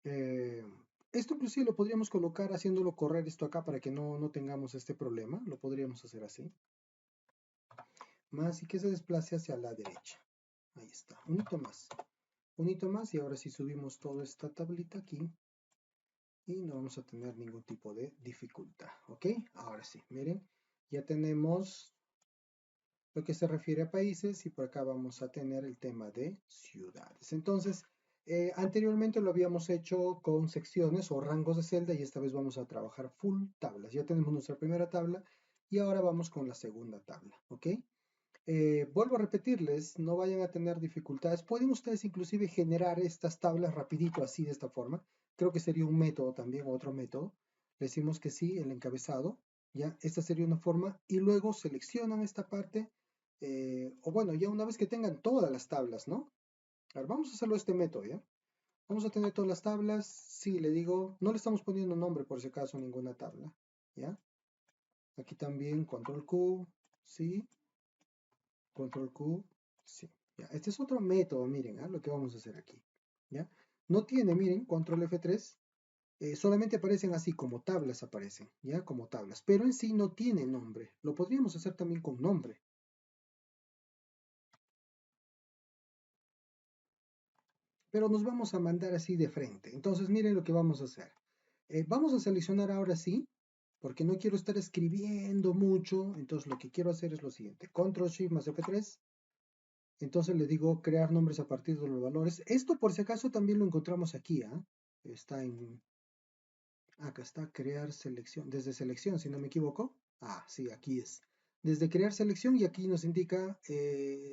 eh, esto inclusive lo podríamos colocar haciéndolo correr esto acá para que no tengamos este problema, lo podríamos hacer así, más y que se desplace hacia la derecha, ahí está, un hito más y ahora sí subimos toda esta tablita aquí y no vamos a tener ningún tipo de dificultad, ¿ok? Ahora sí, miren, ya tenemos lo que se refiere a países y por acá vamos a tener el tema de ciudades. Entonces, anteriormente lo habíamos hecho con secciones o rangos de celda y esta vez vamos a trabajar full tablas. Ya tenemos nuestra primera tabla y ahora vamos con la segunda tabla, ¿ok? Vuelvo a repetirles, no vayan a tener dificultades. Pueden ustedes inclusive generar estas tablas rapidito así de esta forma. Creo que sería un método también, otro método. Le decimos que sí, el encabezado, ya, esta sería una forma y luego seleccionan esta parte o bueno, ya una vez que tengan todas las tablas, ¿no? A ver, vamos a hacerlo este método, ¿ya? Vamos a tener todas las tablas, sí, le digo, no le estamos poniendo nombre por si acaso a ninguna tabla, ¿ya? Aquí también, control Q, sí, control Q, sí. Ya, este es otro método, miren, ¿ah? Lo que vamos a hacer aquí, ¿ya? No tiene, miren, control F3, solamente aparecen así, como tablas aparecen, ¿ya? Como tablas, pero en sí no tiene nombre. Lo podríamos hacer también con nombre. Pero nos vamos a mandar así de frente. Entonces, miren lo que vamos a hacer. Vamos a seleccionar ahora sí, porque no quiero estar escribiendo mucho. Entonces, lo que quiero hacer es lo siguiente: Control Shift más F3. Entonces le digo crear nombres a partir de los valores. Esto por si acaso también lo encontramos aquí. Está en, acá está crear selección, desde selección, si no me equivoco. Ah, sí, aquí es. Desde crear selección y aquí nos indica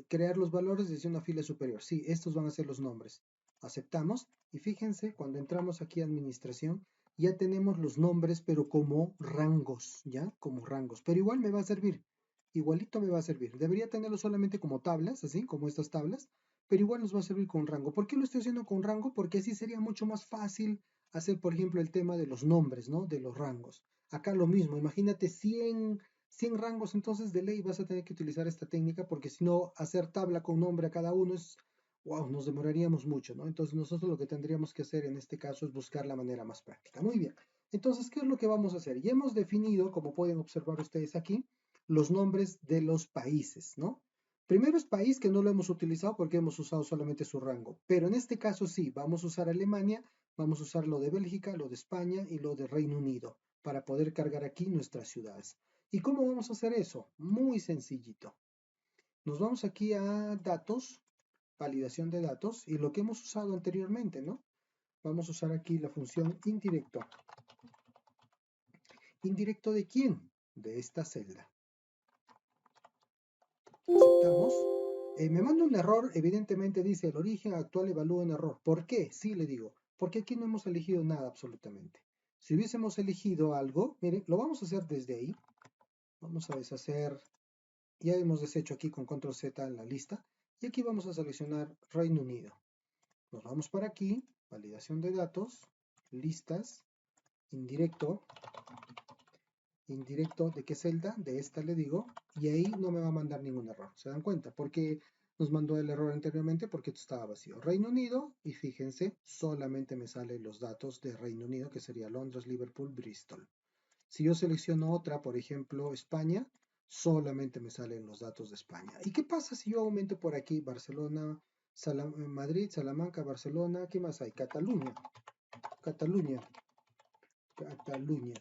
crear los valores desde una fila superior. Sí, estos van a ser los nombres. Aceptamos y fíjense, cuando entramos aquí a administración, ya tenemos los nombres, pero como rangos, ¿ya? Como rangos. Pero igual me va a servir. Igualito me va a servir. Debería tenerlo solamente como tablas, así, como estas tablas, pero igual nos va a servir con rango. ¿Por qué lo estoy haciendo con rango? Porque así sería mucho más fácil hacer, por ejemplo, el tema de los nombres, ¿no? De los rangos. Acá lo mismo, imagínate 100 rangos, entonces de ley vas a tener que utilizar esta técnica porque si no, hacer tabla con nombre a cada uno es, wow, nos demoraríamos mucho, ¿no? Entonces nosotros lo que tendríamos que hacer en este caso es buscar la manera más práctica. Muy bien, entonces, ¿qué es lo que vamos a hacer? Ya hemos definido, como pueden observar ustedes aquí, los nombres de los países, ¿no? Primero es país que no lo hemos utilizado porque hemos usado solamente su rango, pero en este caso sí, vamos a usar Alemania, vamos a usar lo de Bélgica, lo de España y lo de Reino Unido para poder cargar aquí nuestras ciudades. ¿Y cómo vamos a hacer eso? Muy sencillito. Nos vamos aquí a datos, validación de datos y lo que hemos usado anteriormente, ¿no? Vamos a usar aquí la función indirecto. ¿Indirecto de quién? De esta celda. Aceptamos. Me manda un error, evidentemente dice el origen actual evalúa un error. ¿Por qué? Sí, le digo, porque aquí no hemos elegido nada absolutamente. Si hubiésemos elegido algo, miren, lo vamos a hacer desde ahí. Vamos a deshacer, ya hemos deshecho aquí con control Z en la lista. Y aquí vamos a seleccionar Reino Unido. Nos vamos para aquí, validación de datos, listas, indirecto, indirecto de qué celda, de esta le digo, y ahí no me va a mandar ningún error. ¿Se dan cuenta? Porque nos mandó el error anteriormente porque esto estaba vacío. Reino Unido, y fíjense, solamente me salen los datos de Reino Unido, que sería Londres, Liverpool, Bristol. Si yo selecciono otra, por ejemplo, España, solamente me salen los datos de España. ¿Y qué pasa si yo aumento por aquí Barcelona, Madrid, Salamanca, Barcelona? ¿Qué más hay? Cataluña, Cataluña, Cataluña.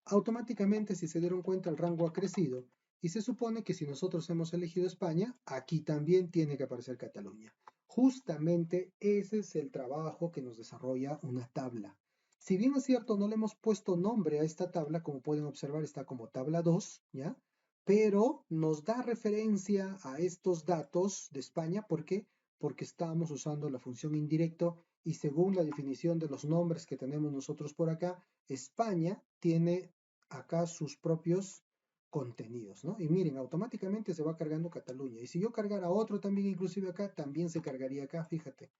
Automáticamente, si se dieron cuenta, el rango ha crecido y se supone que si nosotros hemos elegido España, aquí también tiene que aparecer Cataluña. Justamente ese es el trabajo que nos desarrolla una tabla. Si bien es cierto, no le hemos puesto nombre a esta tabla, como pueden observar, está como tabla 2, ¿ya? Pero nos da referencia a estos datos de España, ¿por qué? Porque estamos usando la función indirecto y según la definición de los nombres que tenemos nosotros por acá, España tiene acá sus propios contenidos, ¿no? Y miren, automáticamente se va cargando Cataluña. Y si yo cargara otro también, inclusive acá, también se cargaría acá, fíjate.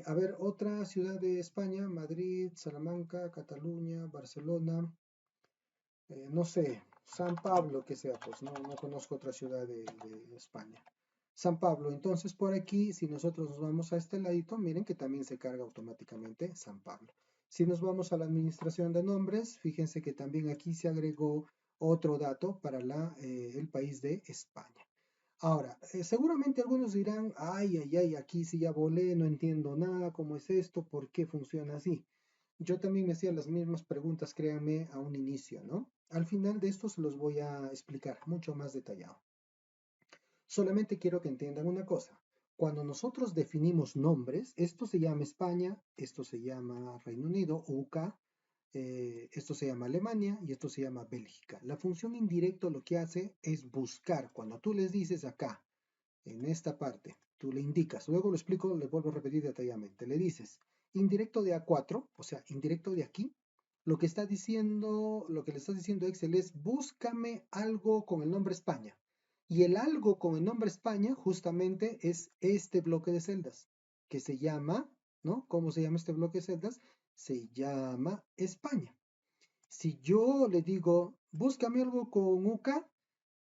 A ver, otra ciudad de España, Madrid, Salamanca, Cataluña, Barcelona, no sé, San Pablo, que sea, pues no conozco otra ciudad de España. San Pablo, entonces por aquí, si nosotros nos vamos a este ladito, miren que también se carga automáticamente San Pablo. Si nos vamos a la administración de nombres, fíjense que también aquí se agregó otro dato para el país de España. Ahora, seguramente algunos dirán, ay, aquí sí ya volé, no entiendo nada, ¿cómo es esto? ¿Por qué funciona así? Yo también me hacía las mismas preguntas, créanme, a un inicio, ¿no? Al final de esto se los voy a explicar mucho más detallado. Solamente quiero que entiendan una cosa. Cuando nosotros definimos nombres, esto se llama España, esto se llama Reino Unido o UK, esto se llama Alemania y esto se llama Bélgica. La función indirecto lo que hace es buscar. Cuando tú les dices acá, en esta parte, tú le indicas, luego lo explico, le vuelvo a repetir detalladamente, le dices indirecto de A4, o sea, indirecto de aquí, lo que está diciendo, lo que le está diciendo Excel es búscame algo con el nombre España. Y el algo con el nombre España justamente es este bloque de celdas, que se llama, ¿no? ¿Cómo se llama este bloque de celdas? Se llama España. Si yo le digo, búscame algo con UK,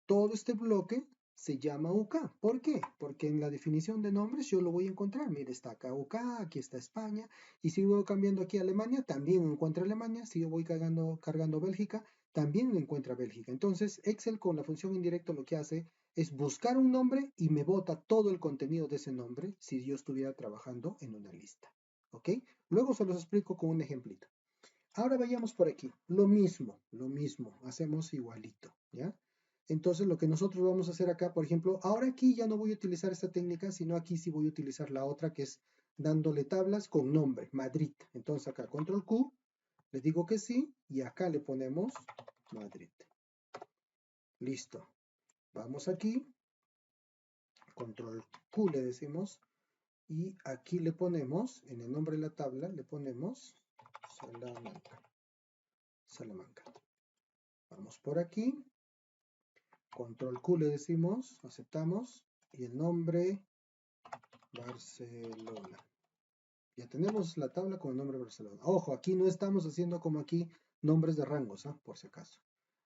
todo este bloque se llama UK. ¿Por qué? Porque en la definición de nombres yo lo voy a encontrar. Mire, está acá UK, aquí está España. Y si voy cambiando aquí a Alemania, también encuentra Alemania. Si yo voy cargando Bélgica, también encuentra Bélgica. Entonces, Excel con la función indirecta lo que hace es buscar un nombre y me bota todo el contenido de ese nombre si yo estuviera trabajando en una lista. ¿Ok? Luego se los explico con un ejemplito. Ahora vayamos por aquí. Lo mismo, hacemos igualito, ¿ya? Entonces lo que nosotros vamos a hacer acá, por ejemplo, ahora aquí ya no voy a utilizar esta técnica, sino aquí sí voy a utilizar la otra que es dándole tablas con nombre, Madrid. Entonces acá control Q, le digo que sí y acá le ponemos Madrid. Listo. Vamos aquí, control Q le decimos y aquí le ponemos, en el nombre de la tabla, le ponemos Salamanca. Salamanca. Vamos por aquí, control Q le decimos, aceptamos, y el nombre Barcelona. Ya tenemos la tabla con el nombre Barcelona. Ojo, aquí no estamos haciendo como aquí nombres de rangos, por si acaso.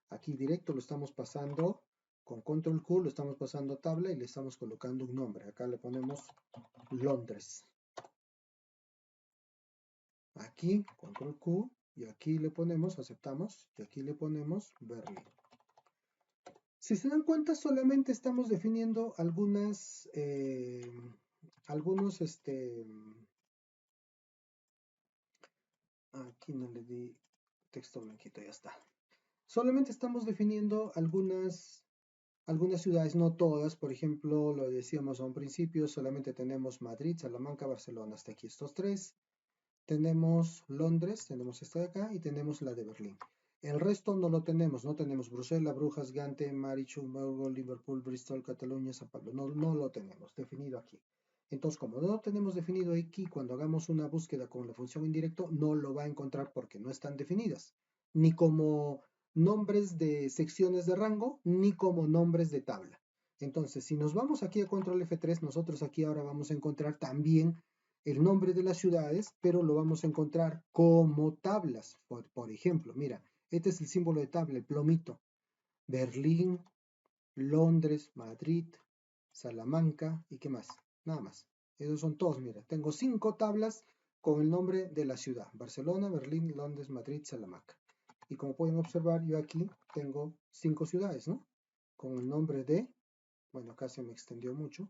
Aquí directo lo estamos pasando con control Q, lo estamos pasando a tabla y le estamos colocando un nombre. Acá le ponemos Londres. Aquí control Q y aquí le ponemos, aceptamos, y aquí le ponemos Berlín. Si se dan cuenta, solamente estamos definiendo algunos, aquí no le di texto blanquito, ya está. Solamente estamos definiendo algunas ciudades, no todas. Por ejemplo, lo decíamos a un principio, solamente tenemos Madrid, Salamanca, Barcelona, hasta aquí estos tres. Tenemos Londres, tenemos esta de acá y tenemos la de Berlín. El resto no lo tenemos, no tenemos Bruselas, Brujas, Gante, Marichum, Liverpool, Bristol, Cataluña, San Pablo, no lo tenemos definido aquí. Entonces, como no lo tenemos definido aquí, cuando hagamos una búsqueda con la función indirecto, no lo va a encontrar porque no están definidas, ni como nombres de secciones de rango, ni como nombres de tabla. Entonces, si nos vamos aquí a control F3, nosotros aquí ahora vamos a encontrar también el nombre de las ciudades, pero lo vamos a encontrar como tablas. Por ejemplo, mira, este es el símbolo de tabla, el plomito. Berlín, Londres, Madrid, Salamanca y qué más. Nada más. Esos son todos, mira. Tengo 5 tablas con el nombre de la ciudad. Barcelona, Berlín, Londres, Madrid, Salamanca. Y como pueden observar, yo aquí tengo 5 ciudades, ¿no? Con el nombre de, bueno, acá se me extendió mucho.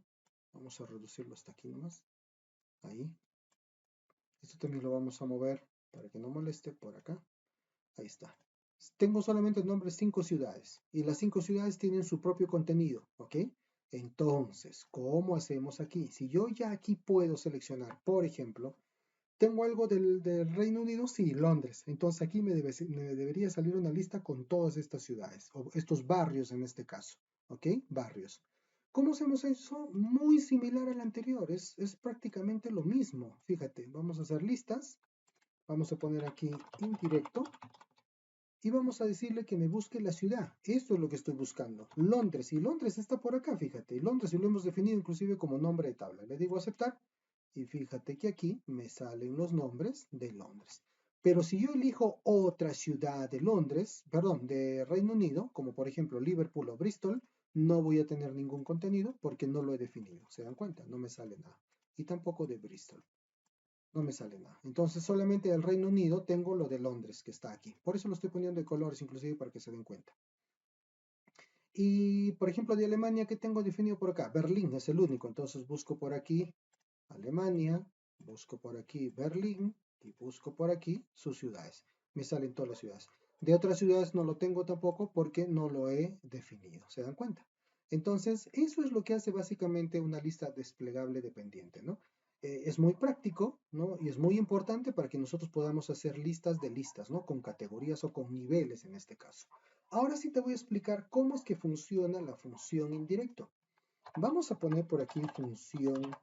Vamos a reducirlo hasta aquí nomás. Ahí. Esto también lo vamos a mover para que no moleste por acá. Ahí está. Tengo solamente el nombre 5 ciudades y las 5 ciudades tienen su propio contenido, ¿ok? Entonces, ¿cómo hacemos aquí? Si yo ya aquí puedo seleccionar, por ejemplo, ¿tengo algo del Reino Unido? Sí, Londres. Entonces aquí me debería salir una lista con todas estas ciudades, o estos barrios en este caso, ¿ok? Barrios. ¿Cómo hacemos eso? Muy similar al anterior, es prácticamente lo mismo. Fíjate, vamos a hacer listas, vamos a poner aquí indirecto y vamos a decirle que me busque la ciudad. Esto es lo que estoy buscando. Londres. Y Londres está por acá, fíjate. Londres y lo hemos definido inclusive como nombre de tabla. Le digo aceptar. Y fíjate que aquí me salen los nombres de Londres. Pero si yo elijo otra ciudad de Londres, perdón, de Reino Unido, como por ejemplo Liverpool o Bristol, no voy a tener ningún contenido porque no lo he definido. ¿Se dan cuenta? No me sale nada. Y tampoco de Bristol no me sale nada. Entonces solamente del Reino Unido tengo lo de Londres que está aquí. Por eso lo estoy poniendo de colores inclusive para que se den cuenta. Y por ejemplo de Alemania, ¿qué tengo definido por acá? Berlín es el único. Entonces busco por aquí Alemania, busco por aquí Berlín y busco por aquí sus ciudades. Me salen todas las ciudades. De otras ciudades no lo tengo tampoco porque no lo he definido. ¿Se dan cuenta? Entonces, eso es lo que hace básicamente una lista desplegable dependiente, ¿no? Es muy práctico, ¿no? Y es muy importante para que nosotros podamos hacer listas de listas, ¿no? Con categorías o con niveles en este caso. Ahora sí te voy a explicar cómo es que funciona la función indirecto. Vamos a poner por aquí función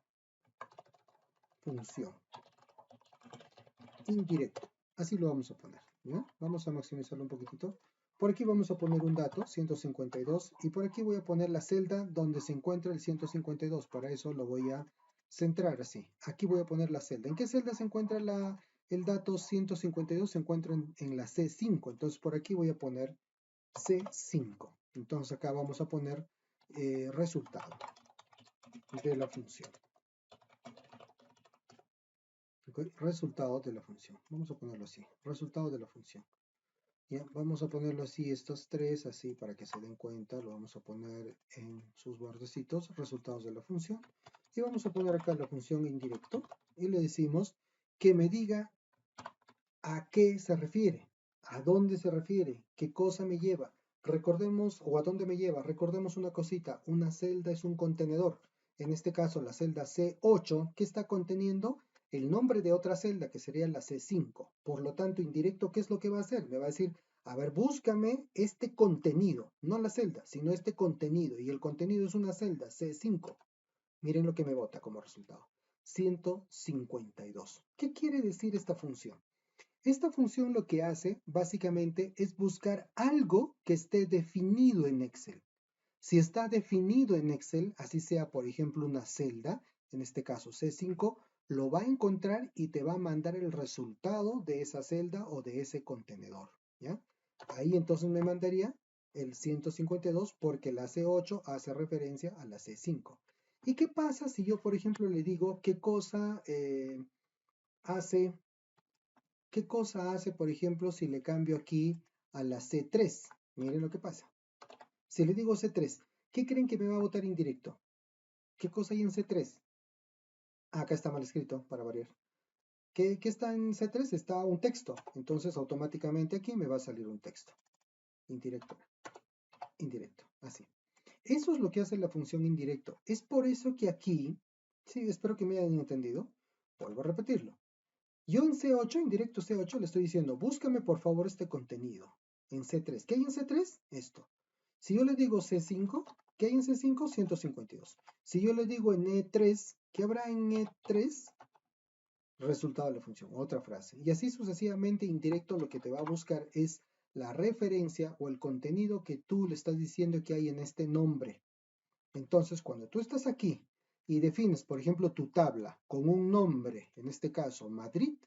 indirecto. Así lo vamos a poner, ¿ya? Vamos a maximizarlo un poquitito. Por aquí vamos a poner un dato, 152, y por aquí voy a poner la celda donde se encuentra el 152. Para eso lo voy a centrar así. Aquí voy a poner la celda. ¿En qué celda se encuentra el dato 152? Se encuentra en la C5. Entonces por aquí voy a poner C5. Entonces acá vamos a poner resultado de la función. ¿Okay? Resultado de la función. Vamos a ponerlo así. Resultado de la función. Ya, vamos a ponerlo así, estos tres, así para que se den cuenta, lo vamos a poner en sus bordecitos, resultados de la función. Y vamos a poner acá la función indirecto y le decimos que me diga a qué se refiere, a dónde se refiere, qué cosa me lleva. Recordemos, o a dónde me lleva, recordemos una cosita, una celda es un contenedor. En este caso, la celda C8, ¿qué está conteniendo? El nombre de otra celda, que sería la C5. Por lo tanto, indirecto, ¿qué es lo que va a hacer? Me va a decir, a ver, búscame este contenido, no la celda, sino este contenido. Y el contenido es una celda, C5. Miren lo que me bota como resultado. 152. ¿Qué quiere decir esta función? Esta función lo que hace básicamente es buscar algo que esté definido en Excel. Si está definido en Excel, así sea por ejemplo una celda, en este caso C5, lo va a encontrar y te va a mandar el resultado de esa celda o de ese contenedor, ¿ya? Ahí entonces me mandaría el 152 porque la C8 hace referencia a la C5. ¿Y qué pasa si yo, por ejemplo, le digo qué cosa hace ¿Qué cosa hace, por ejemplo, si le cambio aquí a la C3? Miren lo que pasa. Si le digo C3, ¿qué creen que me va a votar indirecto? ¿Qué cosa hay en C3? Acá está mal escrito, para variar. ¿Qué está en C3? Está un texto. Entonces, automáticamente aquí me va a salir un texto. Indirecto. Indirecto. Así. Eso es lo que hace la función indirecto. Es por eso que aquí, sí, espero que me hayan entendido. Vuelvo a repetirlo. Yo en C8, en directo C8, le estoy diciendo, búscame por favor este contenido. En C3. ¿Qué hay en C3? Esto. Si yo le digo C5, ¿qué hay en C5? 152. Si yo le digo en E3, ¿qué habrá en E3? Resultado de la función, otra frase. Y así sucesivamente, indirecto, lo que te va a buscar es la referencia o el contenido que tú le estás diciendo que hay en este nombre. Entonces, cuando tú estás aquí y defines, por ejemplo, tu tabla con un nombre, en este caso Madrid,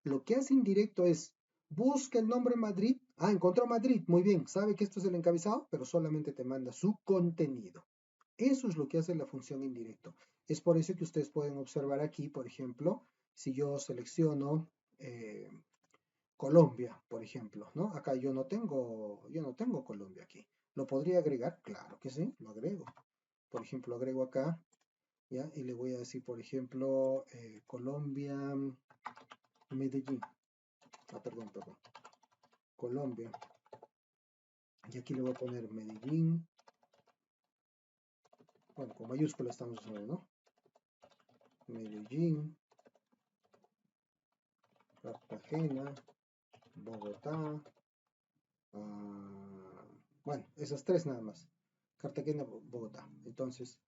lo que hace indirecto es busca el nombre Madrid. Ah, encontró Madrid. Muy bien. Sabe que esto es el encabezado, pero solamente te manda su contenido. Eso es lo que hace la función indirecto. Es por eso que ustedes pueden observar aquí, por ejemplo, si yo selecciono Colombia, por ejemplo, ¿no? Acá yo no tengo Colombia aquí. ¿Lo podría agregar? Claro que sí, lo agrego. Por ejemplo, agrego acá, ¿ya? Y le voy a decir, por ejemplo, Colombia, Medellín. Ah, perdón. Colombia, Y aquí le voy a poner Medellín. Bueno, con mayúscula estamos usando, ¿no? Medellín, Cartagena, Bogotá. Bueno, esas tres nada más. Cartagena, Bogotá. Entonces,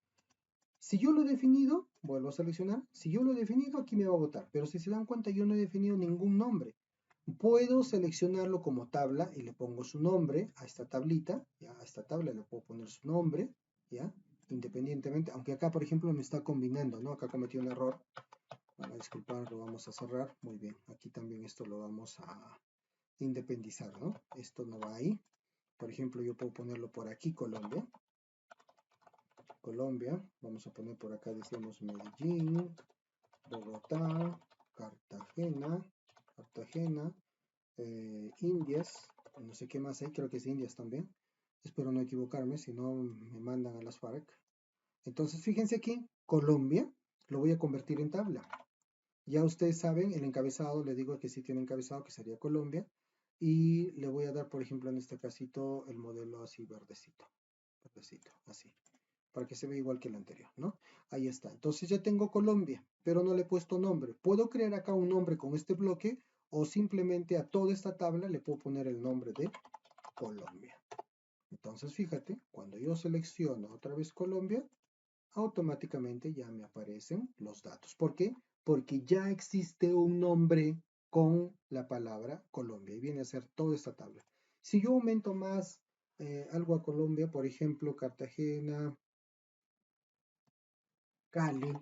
si yo lo he definido, vuelvo a seleccionar. Si yo lo he definido, aquí me va a votar. Pero si se dan cuenta, yo no he definido ningún nombre. Puedo seleccionarlo como tabla y le pongo su nombre a esta tablita. ¿Ya? A esta tabla le puedo poner su nombre, ¿ya? Independientemente. Aunque acá, por ejemplo, me está combinando, ¿no? Acá cometí un error. Van a disculpar, lo vamos a cerrar. Muy bien. Aquí también esto lo vamos a independizar, ¿no? Esto no va ahí. Por ejemplo, yo puedo ponerlo por aquí, Colombia. Colombia. Vamos a poner por acá, decimos Medellín, Bogotá, Cartagena, Indias, no sé qué más hay, creo que es Indias también. Espero no equivocarme, si no me mandan a las FARC. Entonces, fíjense aquí, Colombia, lo voy a convertir en tabla. Ya ustedes saben, el encabezado, le digo que sí tiene encabezado, que sería Colombia. Y le voy a dar, por ejemplo, en este casito, el modelo así verdecito, así, para que se vea igual que el anterior, ¿no? Ahí está. Entonces ya tengo Colombia, pero no le he puesto nombre. Puedo crear acá un nombre con este bloque o simplemente a toda esta tabla le puedo poner el nombre de Colombia. Entonces fíjate, cuando yo selecciono otra vez Colombia, automáticamente ya me aparecen los datos. ¿Por qué? Porque ya existe un nombre con la palabra Colombia y viene a ser toda esta tabla. Si yo aumento más algo a Colombia, por ejemplo, Cartagena, Cali,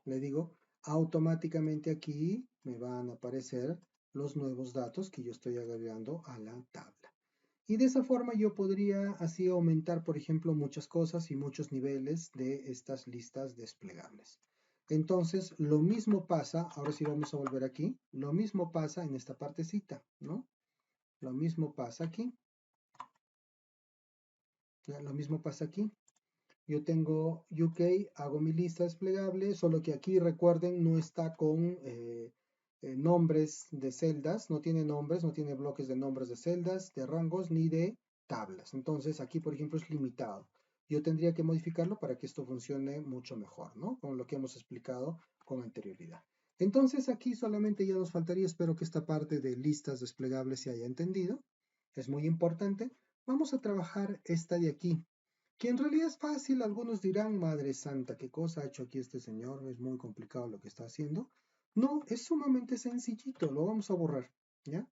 le digo, automáticamente aquí me van a aparecer los nuevos datos que yo estoy agregando a la tabla. Y de esa forma yo podría así aumentar, por ejemplo, muchas cosas y muchos niveles de estas listas desplegables. Entonces, lo mismo pasa, ahora sí vamos a volver aquí, lo mismo pasa en esta partecita, ¿no? Lo mismo pasa aquí. Lo mismo pasa aquí. Yo tengo UK, hago mi lista desplegable, solo que aquí recuerden no está con nombres de celdas, no tiene nombres, no tiene bloques de nombres de celdas, de rangos ni de tablas. Entonces aquí, por ejemplo, es limitado. Yo tendría que modificarlo para que esto funcione mucho mejor, ¿no? Con lo que hemos explicado con anterioridad. Entonces aquí solamente ya nos faltaría, espero que esta parte de listas desplegables se haya entendido. Es muy importante. Vamos a trabajar esta de aquí, que en realidad es fácil. Algunos dirán, Madre Santa, ¿qué cosa ha hecho aquí este señor? Es muy complicado lo que está haciendo. No, es sumamente sencillito, lo vamos a borrar, ¿ya?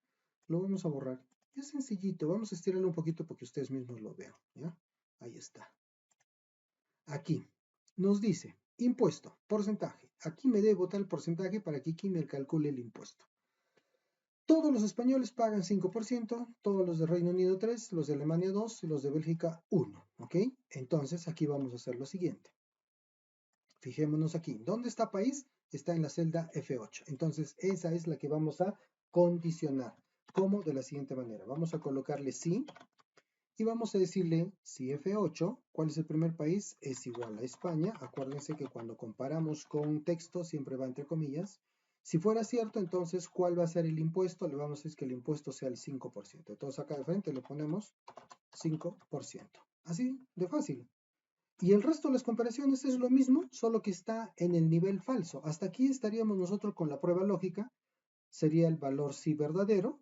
Lo vamos a borrar. Es sencillito, vamos a estirarlo un poquito para que ustedes mismos lo vean, ¿ya? Ahí está. Aquí nos dice, impuesto, porcentaje. Aquí me debe botar el porcentaje para que aquí me calcule el impuesto. Todos los españoles pagan 5%, todos los de Reino Unido 3%, los de Alemania 2% y los de Bélgica 1%, ¿ok? Entonces aquí vamos a hacer lo siguiente. Fijémonos aquí, ¿dónde está país? Está en la celda F8. Entonces esa es la que vamos a condicionar. ¿Cómo? De la siguiente manera. Vamos a colocarle sí y vamos a decirle si F8, ¿cuál es el primer país? Es igual a España. Acuérdense que cuando comparamos con texto siempre va entre comillas. Si fuera cierto, entonces, ¿cuál va a ser el impuesto? Le vamos a decir que el impuesto sea el 5%. Entonces acá de frente le ponemos 5%. Así de fácil. Y el resto de las comparaciones es lo mismo, solo que está en el nivel falso. Hasta aquí estaríamos nosotros con la prueba lógica. Sería el valor sí verdadero.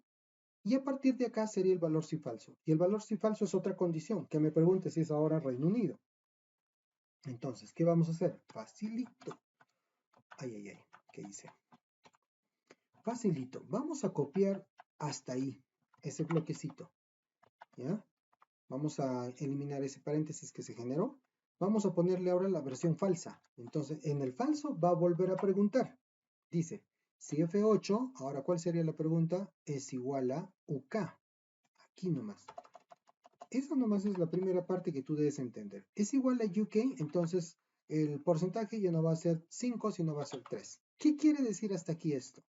Y a partir de acá sería el valor sí falso. Y el valor sí falso es otra condición, que me pregunte si es ahora Reino Unido. Entonces, ¿qué vamos a hacer? Facilito. ¿Qué hice? Facilito. Vamos a copiar hasta ahí, ese bloquecito. ¿Ya? Vamos a eliminar ese paréntesis que se generó. Vamos a ponerle ahora la versión falsa. Entonces, en el falso va a volver a preguntar. Dice, si F8, ahora ¿cuál sería la pregunta? Es igual a UK. Aquí nomás. Esa nomás es la primera parte que tú debes entender. Es igual a UK, entonces el porcentaje ya no va a ser 5, sino va a ser 3. ¿Qué quiere decir hasta aquí esto?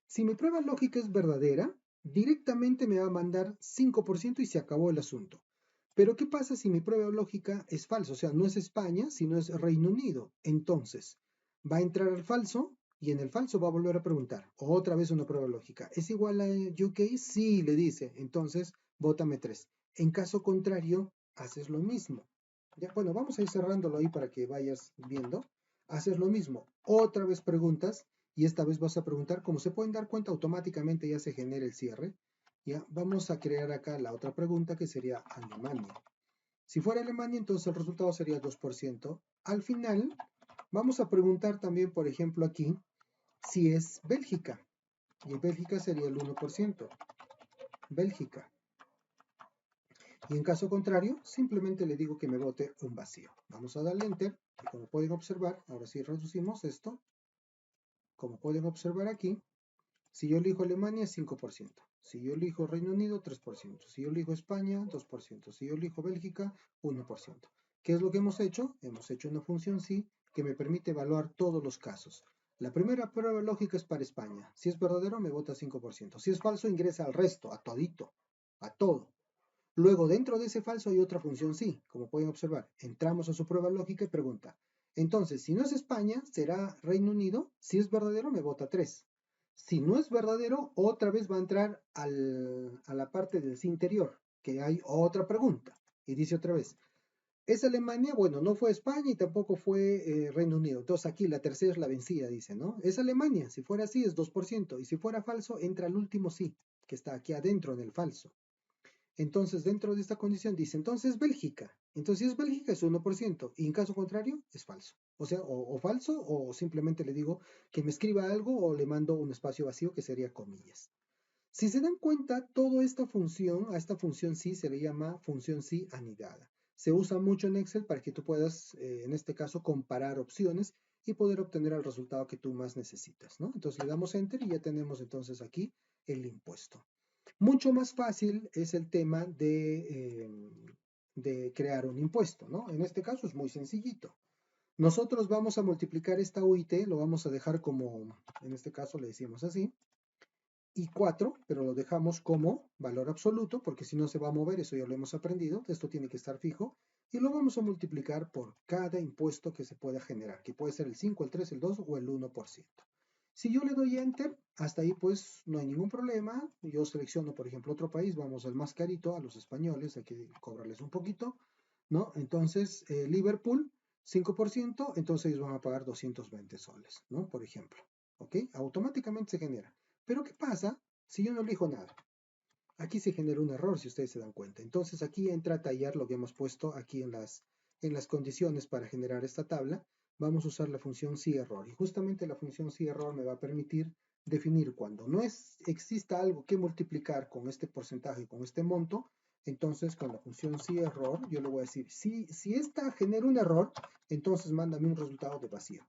Si mi prueba lógica es verdadera, directamente me va a mandar 5% y se acabó el asunto. Pero ¿qué pasa si mi prueba lógica es falsa? O sea, no es España, sino es Reino Unido. Entonces, va a entrar al falso y en el falso va a volver a preguntar. Otra vez una prueba lógica. ¿Es igual a UK? Sí, le dice. Entonces, bótame 3. En caso contrario, haces lo mismo. Ya, bueno, vamos a ir cerrándolo ahí para que vayas viendo. Haces lo mismo. Otra vez preguntas y esta vez vas a preguntar, como se pueden dar cuenta, automáticamente ya se genera el cierre. Ya, vamos a crear acá la otra pregunta que sería Alemania. Si fuera Alemania, entonces el resultado sería 2%. Al final, vamos a preguntar también, por ejemplo, aquí, si es Bélgica. Y Bélgica sería el 1%. Bélgica. Y en caso contrario, simplemente le digo que me bote un vacío. Vamos a darle Enter. Y como pueden observar, ahora sí reducimos esto. Como pueden observar aquí, si yo elijo Alemania, 5%. Si yo elijo Reino Unido, 3%. Si yo elijo España, 2%. Si yo elijo Bélgica, 1%. ¿Qué es lo que hemos hecho? Hemos hecho una función sí que me permite evaluar todos los casos. La primera prueba lógica es para España. Si es verdadero, me vota 5%. Si es falso, ingresa al resto, a todito, a todo. Luego, dentro de ese falso hay otra función sí, como pueden observar. Entramos a su prueba lógica y pregunta. Entonces, si no es España, será Reino Unido. Si es verdadero, me vota 3. Si no es verdadero, otra vez va a entrar a la parte del sí interior, que hay otra pregunta. Y dice otra vez, ¿es Alemania? Bueno, no fue España y tampoco fue Reino Unido. Entonces aquí la tercera es la vencida, dice, ¿no? Es Alemania. Si fuera así, es 2%. Y si fuera falso, entra el último sí, que está aquí adentro en el falso. Entonces, dentro de esta condición dice, entonces Bélgica. Entonces, si es Bélgica es 1%. Y en caso contrario, es falso. O sea, o falso, o simplemente le digo que me escriba algo o le mando un espacio vacío que sería comillas. Si se dan cuenta, toda a esta función sí se le llama función sí anidada. Se usa mucho en Excel para que tú puedas, en este caso, comparar opciones y poder obtener el resultado que tú más necesitas, ¿no? Entonces le damos Enter y ya tenemos entonces aquí el impuesto. Mucho más fácil es el tema de crear un impuesto, ¿no? En este caso es muy sencillito. Nosotros vamos a multiplicar esta UIT, lo vamos a dejar como, en este caso le decimos así, y 4, pero lo dejamos como valor absoluto, porque si no se va a mover, eso ya lo hemos aprendido, esto tiene que estar fijo, y lo vamos a multiplicar por cada impuesto que se pueda generar, que puede ser el 5, el 3, el 2 o el 1%. Si yo le doy Enter, hasta ahí pues no hay ningún problema. Yo selecciono, por ejemplo, otro país, vamos al más carito, a los españoles, hay que cobrarles un poquito, ¿no? Entonces, Liverpool, 5%, entonces ellos van a pagar 220 soles, ¿no? Por ejemplo, ¿ok? Automáticamente se genera. Pero ¿qué pasa si yo no elijo nada? Aquí se genera un error, si ustedes se dan cuenta. Entonces aquí entra a tallar lo que hemos puesto aquí en las condiciones para generar esta tabla. Vamos a usar la función si-error. Y justamente la función si-error me va a permitir definir cuando no exista algo que multiplicar con este porcentaje, con este monto, entonces con la función si-error yo le voy a decir, si esta genera un error, entonces mándame un resultado de vacío.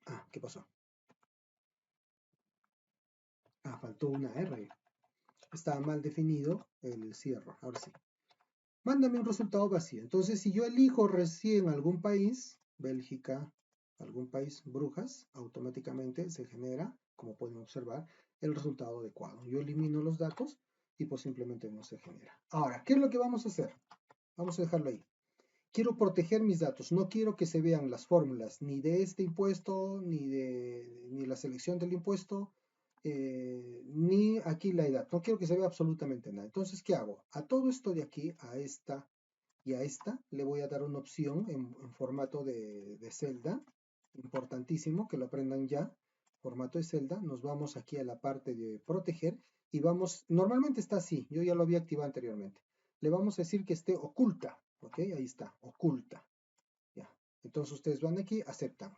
Ah, ¿qué pasó? Ah, faltó una R. Estaba mal definido el cierre. Ahora sí. Mándame un resultado vacío. Entonces, si yo elijo recién algún país, Bélgica, algún país, Brujas, automáticamente se genera, como pueden observar, el resultado adecuado. Yo elimino los datos y pues simplemente no se genera. Ahora, ¿qué es lo que vamos a hacer? Vamos a dejarlo ahí. Quiero proteger mis datos. No quiero que se vean las fórmulas ni de este impuesto, ni la selección del impuesto, ni aquí la edad. No quiero que se vea absolutamente nada. Entonces, ¿qué hago? A todo esto de aquí, a esta y a esta, le voy a dar una opción en formato de celda. Importantísimo que lo aprendan ya. Formato de celda. Nos vamos aquí a la parte de proteger y vamos, normalmente está así. Yo ya lo había activado anteriormente. Le vamos a decir que esté oculta. Ok, ahí está, oculta. Ya. Entonces ustedes van aquí, aceptan.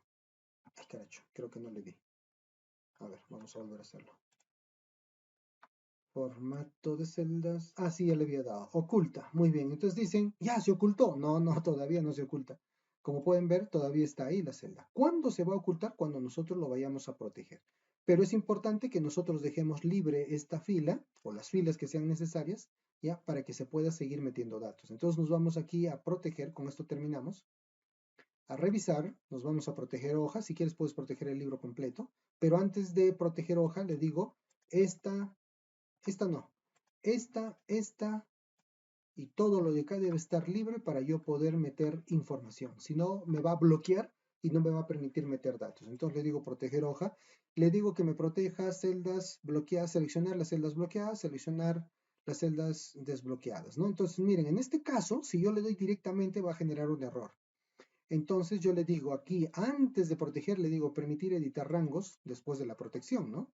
Ay, caracho, creo que no le di. A ver, vamos a volver a hacerlo. Formato de celdas. Ah, sí, ya le había dado. Oculta. Muy bien. Entonces dicen, ya se ocultó. No, no, todavía no se oculta. Como pueden ver, todavía está ahí la celda. ¿Cuándo se va a ocultar? Cuando nosotros lo vayamos a proteger. Pero es importante que nosotros dejemos libre esta fila o las filas que sean necesarias, ya, para que se pueda seguir metiendo datos. Entonces nos vamos aquí a proteger. Con esto terminamos. A revisar, nos vamos a proteger hoja. Si quieres puedes proteger el libro completo. Pero antes de proteger hoja, le digo, esta no. Esta y todo lo de acá debe estar libre para yo poder meter información. Si no, me va a bloquear y no me va a permitir meter datos. Entonces le digo proteger hoja. Le digo que me proteja celdas bloqueadas, seleccionar las celdas bloqueadas, seleccionar las celdas desbloqueadas, ¿no? Entonces, miren, en este caso, si yo le doy directamente va a generar un error. Entonces yo le digo aquí, antes de proteger, le digo permitir editar rangos después de la protección, ¿no?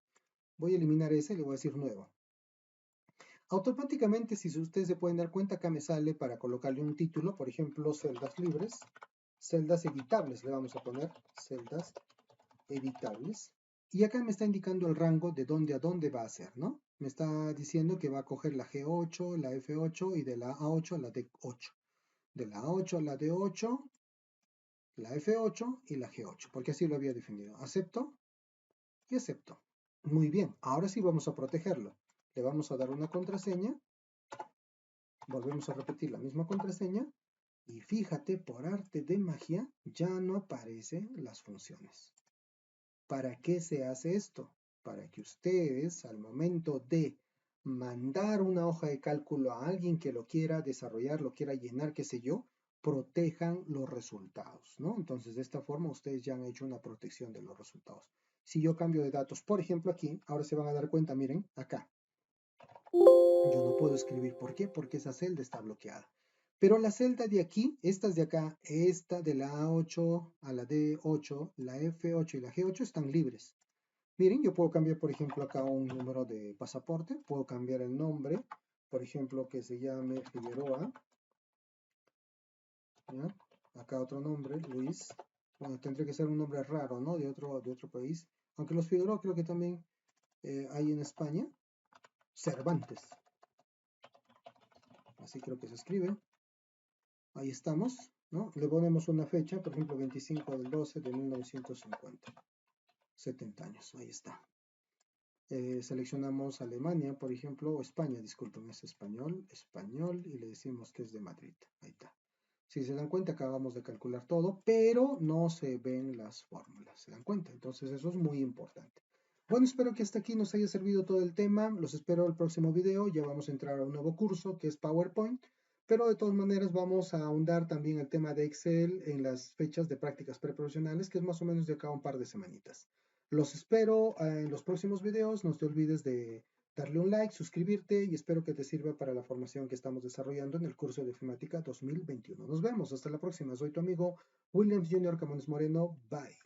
Voy a eliminar ese y le voy a decir nuevo. Automáticamente, si ustedes se pueden dar cuenta, acá me sale para colocarle un título, por ejemplo, celdas libres, celdas editables, le vamos a poner celdas editables. Y acá me está indicando el rango de dónde a dónde va a ser, ¿no? Me está diciendo que va a coger la G8, la F8 y de la A8 a la D8. De la A8 a la D8, la F8 y la G8, porque así lo había definido. Acepto y acepto. Muy bien, ahora sí vamos a protegerlo. Le vamos a dar una contraseña, volvemos a repetir la misma contraseña y fíjate, por arte de magia, ya no aparecen las funciones. ¿Para qué se hace esto? Para que ustedes, al momento de mandar una hoja de cálculo a alguien que lo quiera desarrollar, lo quiera llenar, qué sé yo, protejan los resultados, ¿no? Entonces, de esta forma, ustedes ya han hecho una protección de los resultados. Si yo cambio de datos, por ejemplo, aquí, ahora se van a dar cuenta, miren, acá. Yo no puedo escribir. ¿Por qué? Porque esa celda está bloqueada. Pero la celda de aquí, estas de acá, esta de la A8 a la D8, la F8 y la G8 están libres. Miren, yo puedo cambiar, por ejemplo, acá un número de pasaporte, puedo cambiar el nombre, por ejemplo, que se llame Figueroa, ¿ya? Acá otro nombre, Luis. Bueno, tendría que ser un nombre raro, ¿no? De otro país. Aunque los Figueroa creo que también hay en España. Cervantes. Así creo que se escribe. Ahí estamos, ¿no? Le ponemos una fecha, por ejemplo, 25 del 12 de 1950. 70 años, ahí está. Seleccionamos Alemania, por ejemplo, o España, disculpen, es español, y le decimos que es de Madrid. Ahí está. Si se dan cuenta, acabamos de calcular todo, pero no se ven las fórmulas, ¿se dan cuenta? Entonces eso es muy importante. Bueno, espero que hasta aquí nos haya servido todo el tema. Los espero el próximo video. Ya vamos a entrar a un nuevo curso que es PowerPoint, pero de todas maneras vamos a ahondar también el tema de Excel en las fechas de prácticas preprofesionales, que es más o menos de acá a un par de semanitas. Los espero en los próximos videos. No te olvides de darle un like, suscribirte y espero que te sirva para la formación que estamos desarrollando en el curso de Ofimática 2021. Nos vemos, hasta la próxima. Soy tu amigo Williams Jr. Camones Moreno. Bye.